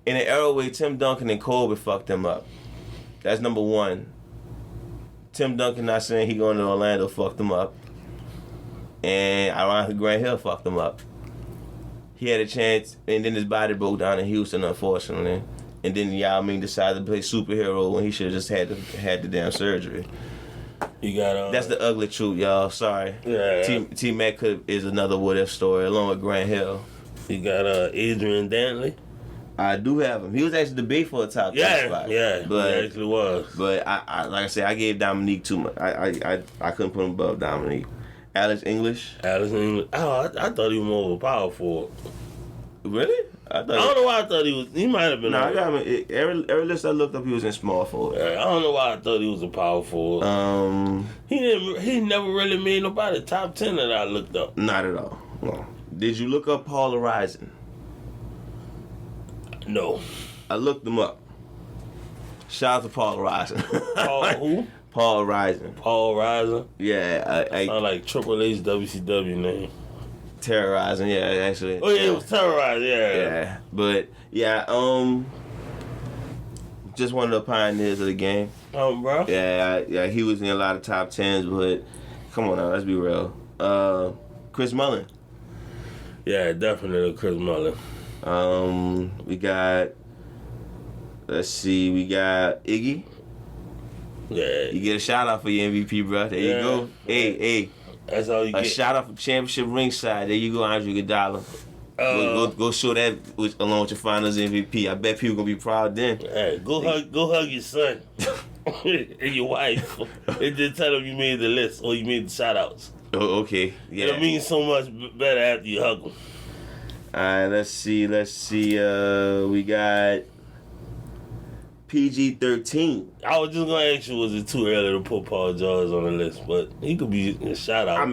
in an era where Tim Duncan and Kobe fucked him up. That's number 1. Tim Duncan, not saying he going to Orlando, fucked him up. And ironically, Grant Hill fucked him up. He had a chance, and then his body broke down in Houston, unfortunately. And then Yao Ming decided to play superhero when he should have just had the damn surgery. You got That's the ugly truth, y'all. Sorry. Yeah. T-Mac is another what-if story, along with Grant Hill. You got Adrian Dantley. I do have him. He was actually debated for a top 10 spot. Yeah, but, he actually was. But I like I said, I gave Dominique too much. I couldn't put him above Dominique. Alex English. Oh, I thought he was more of a power forward. Really? I don't know why I thought he was. He might have been. No, I got him. Every list I looked up, he was in small forward. I don't know why I thought he was a power forward. He never really made nobody top 10 that I looked up. Not at all. No. Did you look up Paul Horizon? No. I looked him up. Shout out to Paul Horizon. Paul who? Paul Horizon. Paul Horizon? Yeah. Sound like Triple H WCW name. Terrorizing, yeah, actually. Oh, yeah, it was Terrorizing, yeah. Yeah, but, yeah, just one of the pioneers of the game. Bro? Yeah, he was in a lot of top 10s, but come on now, let's be real. Chris Mullin. Yeah, definitely Chris Mullin. We got Iggy. Yeah. You get a shout out for your MVP, bro. There you go. Hey. That's all you get. A shout out for championship ringside. There you go, Andre Iguodala. Go show that along with your finals MVP. I bet people gonna be proud then. Hey, go hug your son and your wife, and just tell them you made the list or you made the shout outs. Oh, okay. Yeah. It'll mean so much better after you hug them. Alright, let's see. We got PG-13. I was just gonna ask you, was it too early to put Paul George on the list? But he could be a shout out.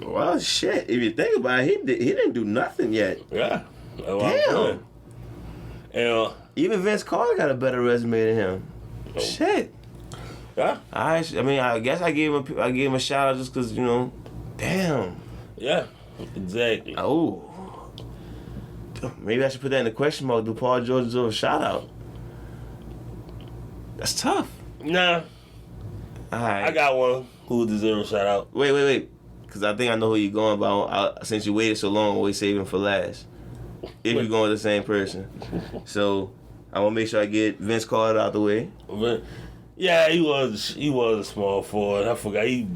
Well, shit. If you think about it, he didn't do nothing yet. Yeah. Damn. And even Vince Carter got a better resume than him. Oh. Shit. Yeah. I guess I gave him a shout out just because damn. Yeah. Exactly. Oh. Maybe I should put that in the question mark. Do Paul George deserve a shout out? That's tough. Nah. Alright. I got one who deserves a shout out. Wait. Because I think I know who you're going by. Since you waited so long, always save him for last. If you're going with the same person. So, I want to make sure I get Vince Carter out the way. Yeah, he was a small forward. I forgot he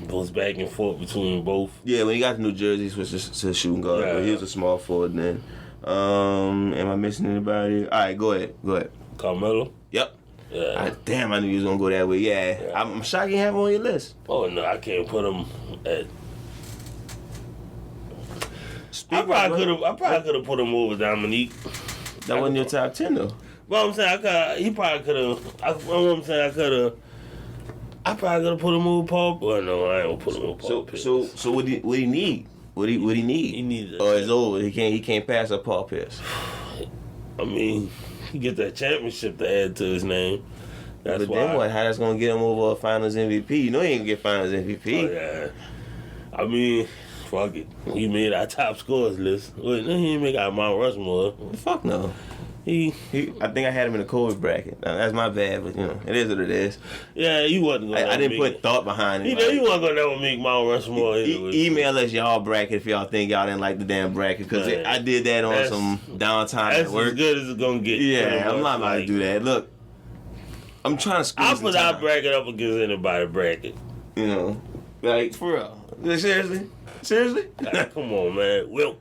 goes back and forth between both. Yeah, when he got to New Jersey, he switched to shooting guard. Yeah. But he was a small forward then. Am I missing anybody? All right, go ahead. Carmelo? Yep. Yeah. Damn, I knew you was going to go that way. Yeah. I'm shocked you have him on your list. Oh, no, I can't put him at... I probably could have put him over Dominique. That wasn't your top 10, though. Well, I'm saying he probably could have. I probably could have put him over Paul. Well, no, I ain't gonna put him over Paul. So what he need? What he need? He needs. It's over. He can't pass up Paul Pierce. I mean, he get that championship to add to his name. That's but why. then what? How that's gonna get him over a Finals MVP? You know he ain't gonna get Finals MVP. Oh, yeah. I mean, fuck it. He made our top scores list. Wait, no, he didn't make our Mount Rushmore. Fuck no. He I think I had him in the COVID bracket. Now, that's my bad, but it is what it is. Yeah, he wasn't gonna I didn't put thought behind it. He wasn't gonna never make Mount Rushmore anyway. Email us y'all bracket if y'all think y'all didn't like the damn bracket, because I did that on some downtime at work. That's as good as it's gonna get. Yeah, I'm not about to do that. Look, I'm trying to squeeze I'll put our bracket up against anybody's bracket. Like, for real. Seriously? Like, come on, man. Well,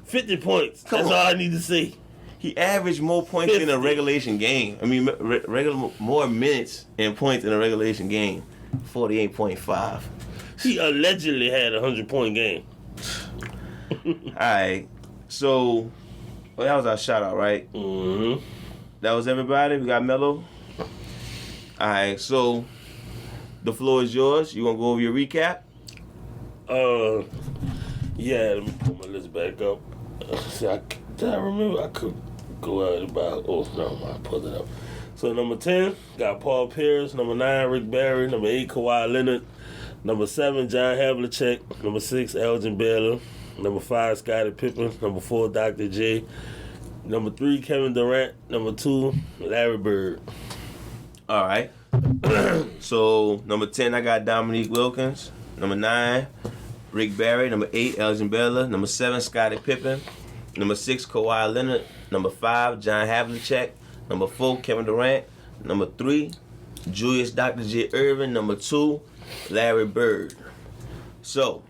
50 points. That's all I need to say. He averaged more points in a regulation game. I mean, more minutes and points in a regulation game. 48.5. He allegedly had a 100-point game. Alright. So, that was our shout out, right? Mm-hmm. That was everybody. We got Mello. Alright, so the floor is yours. You want to go over your recap? Yeah, let me put my list back up. See, I remember I could go out about. Oh, no, I pulled it up. So, number 10, got Paul Pierce. Number 9, Rick Barry. Number 8, Kawhi Leonard. Number 7, John Havlicek. Number 6, Elgin Baylor. Number 5, Scottie Pippen. Number 4, Dr. J. Number 3, Kevin Durant. Number 2, Larry Bird. All right. So, number 10, I got Dominique Wilkins. Number 9, Rick Barry. Number 8, Elgin Baylor. Number 7, Scottie Pippen. Number 6, Kawhi Leonard. Number 5, John Havlicek. Number 4, Kevin Durant. Number 3, Julius Dr. J. Irvin. Number 2, Larry Bird. So,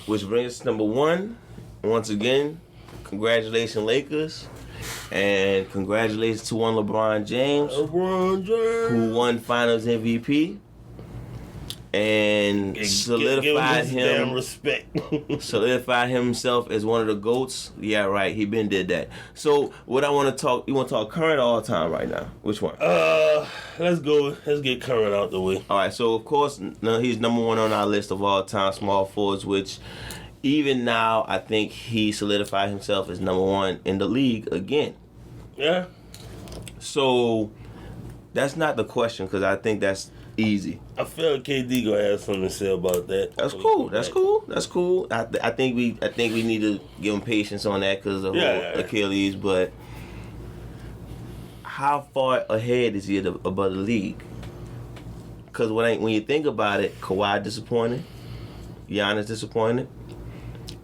which brings us to number 1. Once again, congratulations, Lakers. And congratulations to one LeBron James. Who won Finals MVP. And solidified him respect. solidified himself as one of the GOATs. Yeah, right. He been did that. So what I want to talk, you want to talk current or all time right now? Which one? Let's go. Let's get current out the way. All right. So of course, he's number 1 on our list of all time small forwards, which even now I think he solidified himself as number 1 in the league again. Yeah. So that's not the question, because I think that's easy. I feel KD gonna have something to say about that. That's cool. That's cool. I think we need to give him patience on that because of the whole Achilles. But how far ahead is he above the league? Because when you think about it, Kawhi disappointed, Giannis disappointed,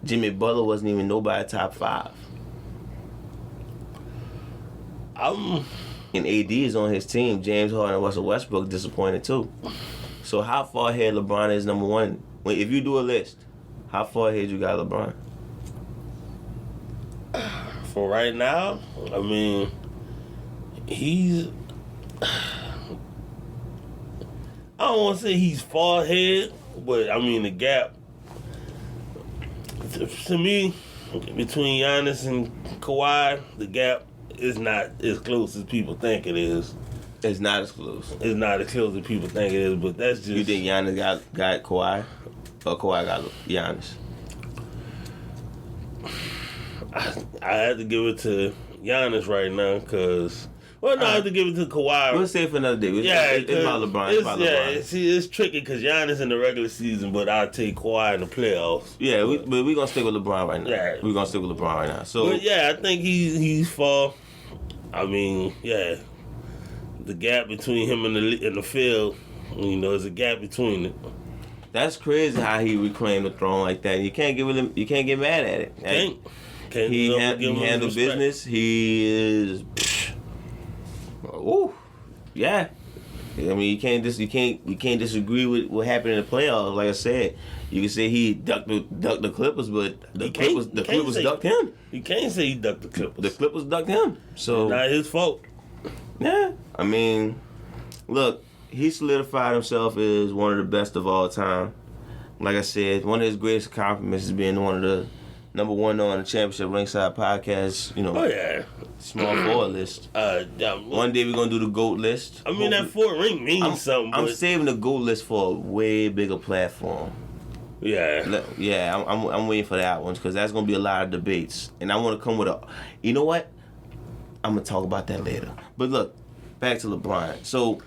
Jimmy Butler wasn't even nobody top 5. And AD is on his team. James Harden and Russell Westbrook disappointed too. So how far ahead LeBron is number 1? If you do a list, how far ahead you got LeBron? For right now, I mean, he's. I don't want to say he's far ahead, but I mean the gap. To me, between Giannis and Kawhi, the gap is not as close as people think it is. It's not as close. It's not as close as people think it is, but that's just... You think Giannis got Kawhi? Or Kawhi got Giannis? I had to give it to Giannis right now, because... Well, no, I have to give it to Kawhi. We'll save it for another day. It's about LeBron. It's tricky because Giannis in the regular season, but I'll take Kawhi in the playoffs. Yeah, but we're going to stick with LeBron right now. Yeah. We're going to stick with LeBron right now. So, but yeah, I think he's far. I mean, yeah. The gap between him and the field, there's a gap between it. That's crazy how he reclaimed the throne like that. You can't get mad at it. He handled business. He is... Ooh, yeah. I mean, you can't disagree with what happened in the playoffs. Like I said, you can say he ducked the Clippers, but the Clippers ducked him. You can't say he ducked the Clippers. The Clippers ducked him. So it's not his fault. Yeah, I mean, look, he solidified himself as one of the best of all time. Like I said, one of his greatest accomplishments is being one of the number 1 on the championship Ringside podcast. Oh yeah. Small forward list. One day we're gonna do the GOAT list. I mean, that 4 ring means something. I'm saving the GOAT list for a way bigger platform. Yeah. Yeah, I'm waiting for that one because that's gonna be a lot of debates, and I want to come with a. You know what? I'm gonna talk about that later. But look, back to LeBron. So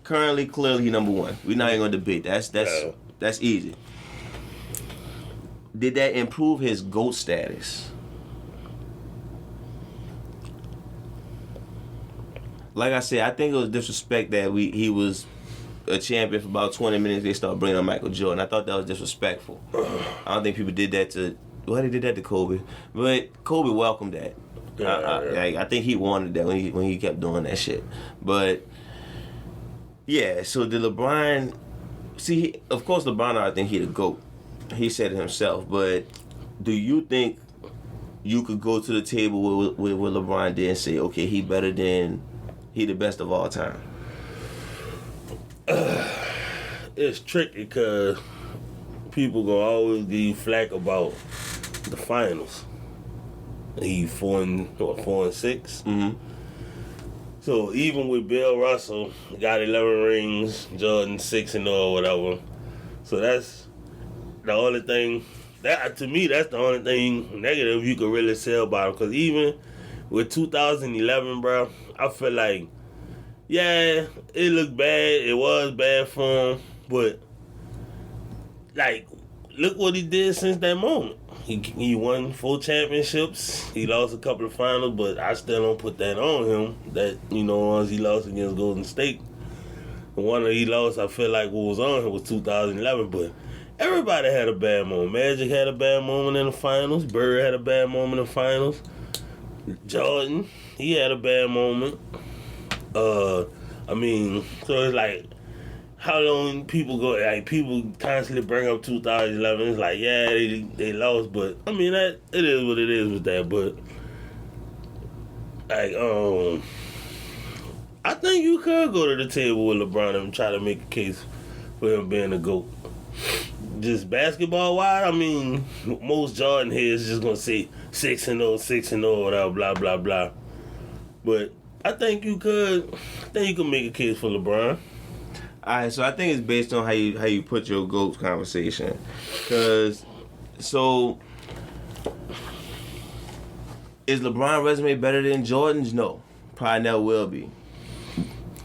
currently, clearly, he number one. We're not even gonna debate. That's easy. Did that improve his GOAT status? Like I said, I think it was disrespect that he was a champion for about 20 minutes. They started bringing on Michael Jordan. I thought that was disrespectful. I don't think people did that to. Well, they did that to Kobe, but Kobe welcomed that. I think he wanted that when he kept doing that shit. But yeah, so did LeBron? See, of course, LeBron. I think he the GOAT. He said it himself. But do you think you could go to the table with what LeBron did and say, okay, he the best of all time? It's tricky because people gonna always give you flack about the finals. He 4-6. Mm-hmm. So even with Bill Russell, got 11 rings, Jordan 6-0 or whatever. So that's the only thing. That to me, that's the only thing negative you could really say about him. Because even with 2011, bro, I feel like, yeah, it looked bad. It was bad for him. But, like, look what he did since that moment. He won 4 championships. He lost a couple of finals, but I still don't put that on him. That, once he lost against Golden State. The one that he lost, I feel like what was on him was 2011. But everybody had a bad moment. Magic had a bad moment in the finals. Bird had a bad moment in the finals. Jordan, he had a bad moment. So it's like, how long people go, like, people constantly bring up 2011. It's like, yeah, they lost, but, that it is what it is with that, but, like, I think you could go to the table with LeBron and try to make a case for him being a GOAT. Just basketball-wise, most Jordan heads just gonna say 6-0, 6-0, whatever, blah, blah, blah. But I think you could make a case for LeBron. Alright, so I think it's based on how you put your GOAT conversation. Cause so is LeBron's resume better than Jordan's? No. Probably never will be.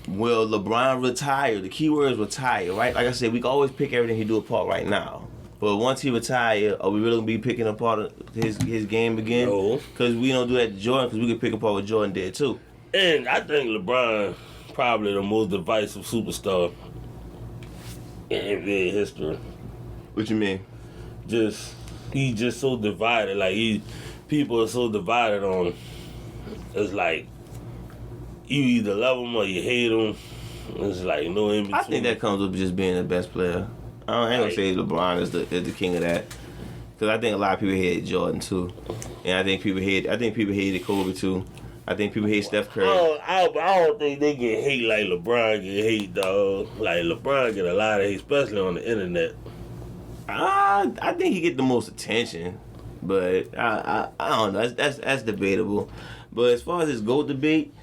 Will LeBron retire? The key word is retire, right? Like I said, we can always pick everything he do apart right now. But once he retire, are we really gonna be picking apart his game again? No. Cause we don't do that to Jordan, cause we can pick apart what Jordan did too. And I think LeBron probably the most divisive superstar in NBA history. What you mean? He's just so divided. Like people are so divided on him. It's like you either love him or you hate him. It's like no in between. I think that comes with just being the best player. I ain't gonna say LeBron is the king of that, because I think a lot of people hated Jordan too, and I think people hated Kobe too. I think people hate Steph Curry. I don't think they get hate like LeBron get hate, dog. Like LeBron get a lot of hate, especially on the internet. I think he get the most attention, but I don't know. That's debatable. But as far as his GOAT debate,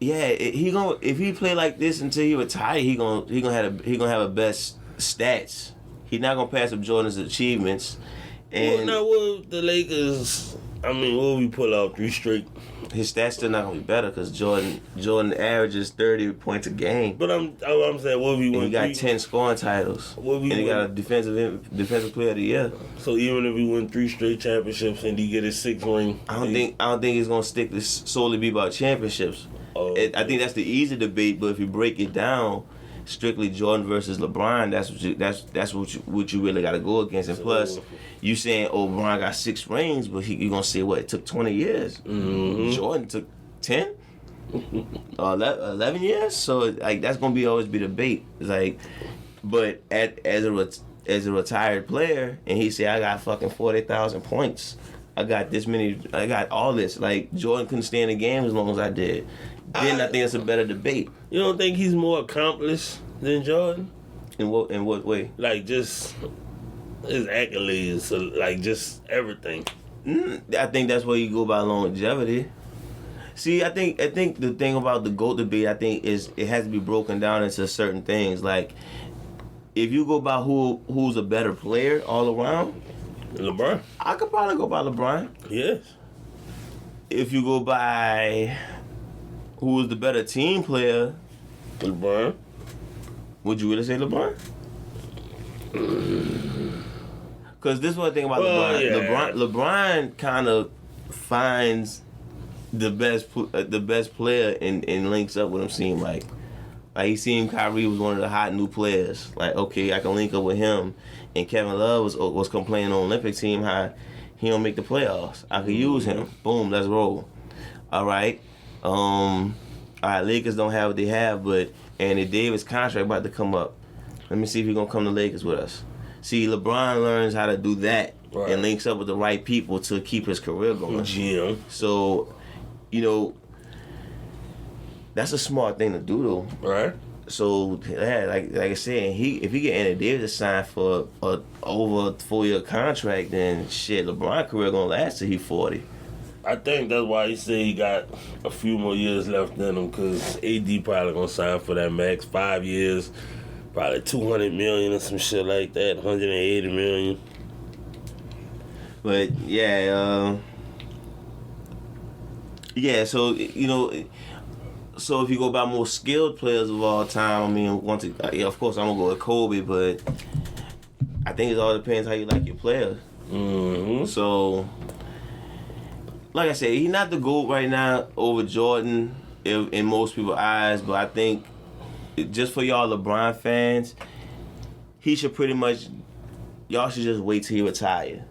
yeah, if he play like this until he retire, he gonna have a best stats. He's not gonna pass up Jordan's achievements. And now what the Lakers? What we pull out 3 straight? His stats still not gonna be better because Jordan averages 30 points a game. But I'm saying what we win. He got 10 scoring titles. He got a defensive player of the year. So even if he win 3 straight championships and he get his 6th ring, I don't think he's gonna stick to solely be about championships. Okay. I think that's the easy debate. But if you break it down, strictly Jordan versus LeBron, that's what you really got to go against. And plus, you saying, oh, LeBron got 6 rings, but you gonna say what? It took 20 years. Mm-hmm. Jordan took 10, 11 years. So like that's gonna always be debate. It's like, but as a retired player, and he say I got fucking 40,000 points. I got this many. I got all this. Like Jordan couldn't stay in the game as long as I did. Then I think it's a better debate. You don't think he's more accomplished than Jordan? In what way? Like just his accolades, like just everything. I think that's where you go by longevity. See, I think the thing about the GOAT debate, I think is it has to be broken down into certain things. Like if you go by who's a better player all around, LeBron. I could probably go by LeBron. Yes. if you go by who was the better team player, LeBron. would you really say LeBron? Because this is what I think about LeBron. Yeah. LeBron kind of finds the best player and links up with him. Seem like he seen Kyrie was one of the hot new players. Like, okay, I can link up with him. And Kevin Love was complaining on Olympic team how he don't make the playoffs. I could use him. Boom, let's roll. All right. All right, Lakers don't have what they have, but Anthony Davis' contract about to come up. Let me see if he's gonna come to Lakers with us. See, LeBron learns how to do that and links up with the right people to keep his career going. GM. So, that's a smart thing to do, though. Right. So, yeah, like I said, if he get Anthony Davis to sign for over a 4-year contract, then shit, LeBron's career gonna last till he's 40. I think that's why he said he got a few more years left in him, because AD probably gonna sign for that max 5 years, probably $200 million or some shit like that, $180 million. But yeah, so if you go by most skilled players of all time, I mean, of course I'm gonna go with Kobe, but I think it all depends how you like your players. Mm-hmm. So, like I said, he's not the GOAT right now over Jordan in most people's eyes, but I think just for y'all LeBron fans, he should y'all should just wait till he retire.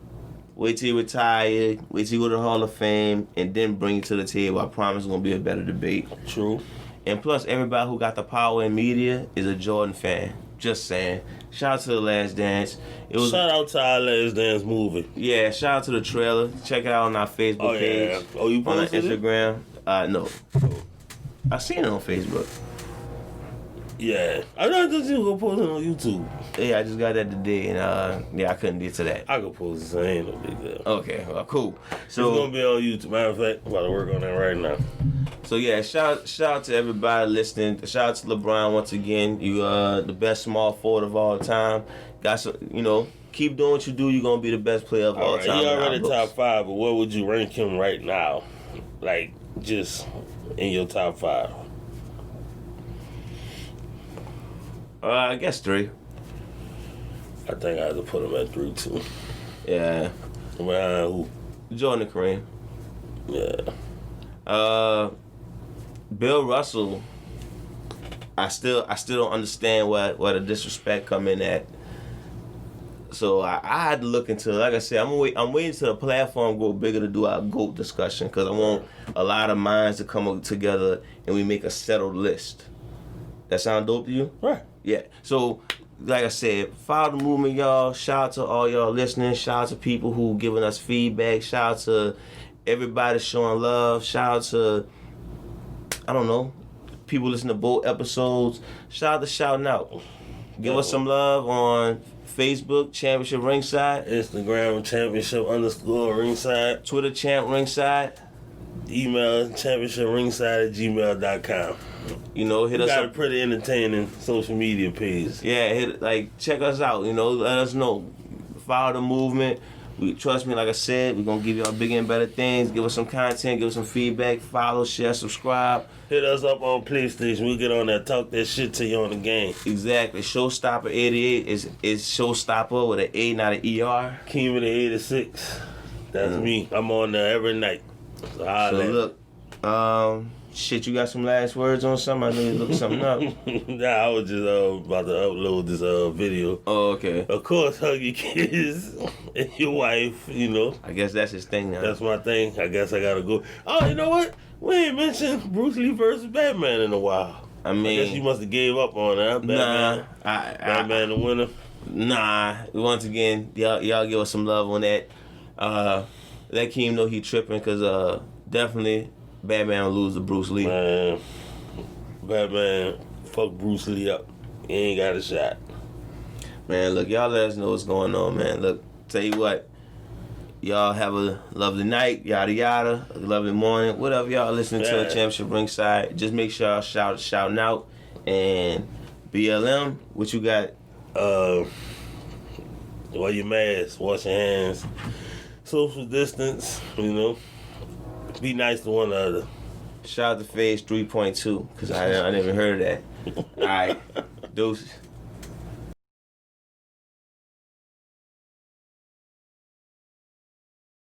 Wait till he retire, wait till he go to the Hall of Fame, and then bring it to the table. I promise it's going to be a better debate. True. And plus, everybody who got the power in media is a Jordan fan. Just saying. Shout out to The Last Dance. Shout out to our Last Dance movie. Yeah, shout out to the trailer. Check it out on our Facebook page. Oh, you on our posted it? Instagram. No. I seen it on Facebook. Yeah. I thought you were going to post it on YouTube. Yeah, I just got that today, and I couldn't get to that. I could post it, so it ain't no big deal. Okay, well, cool. So it's going to be on YouTube. Matter of fact, I'm about to work on that right now. So yeah, shout out to everybody listening. Shout out to LeBron once again. You the best small forward of all time. Got some, keep doing what you do. You're gonna be the best player of all time. He already top 5, but where would you rank him right now? Like, just in your top 5. I guess 3. I think I have to put him at 3 too. Yeah. Behind who? Jordan and Kareem. Yeah. Bill Russell. I still don't understand where the disrespect come in at. So I had to look into, like I said, I'm waiting till the platform go bigger to do our GOAT discussion, because I want a lot of minds to come up together and we make a settled list. That sound dope to you? Right. Yeah. So, like I said, follow the movement, y'all. Shout out to all y'all listening. Shout out to people who giving us feedback. Shout out to everybody showing love. Shout out to, I don't know, people listening to both episodes. Shout out to shouting out. Give us some love on Facebook, Championship Ringside. Instagram, Championship_Ringside. Twitter, Champ Ringside. Email, ChampionshipRingside@gmail.com. Hit us got up. a pretty entertaining social media page. Yeah, check us out. Let us know. Follow the movement. Trust me, like I said, we're gonna give y'all bigger and better things. Give us some content, give us some feedback. Follow, share, subscribe. Hit us up on PlayStation. We'll get on there, talk that shit to you on the game. Exactly. Showstopper 88 is Showstopper with an A, not an ER. Keem the 86. That's me. I'm on there every night. So look, shit, you got some last words on something? I know you look something up. Nah, I was just about to upload this video. Oh, okay. Of course, hug your kids and your wife, I guess that's his thing now. That's my thing. I guess I gotta go. Oh, you know what? We ain't mentioned Bruce Lee versus Batman in a while. I guess you must have gave up on that. Batman. Batman the winner. Nah. Once again, y'all give us some love on that. Let Keem know he tripping, because definitely Batman will lose to Bruce Lee. Man, Batman fuck Bruce Lee up. He ain't got a shot. Man, look, y'all let us know what's going on, man. Look, tell you what, y'all have a lovely night, yada yada, a lovely morning, whatever y'all listening to the Championship Ringside. Just make sure y'all shouting out. And BLM, what you got? Wear your mask, wash your hands, social distance, Be nice to one another. Shout out to Phase 3.2, because I never heard of that. All right. Deuces.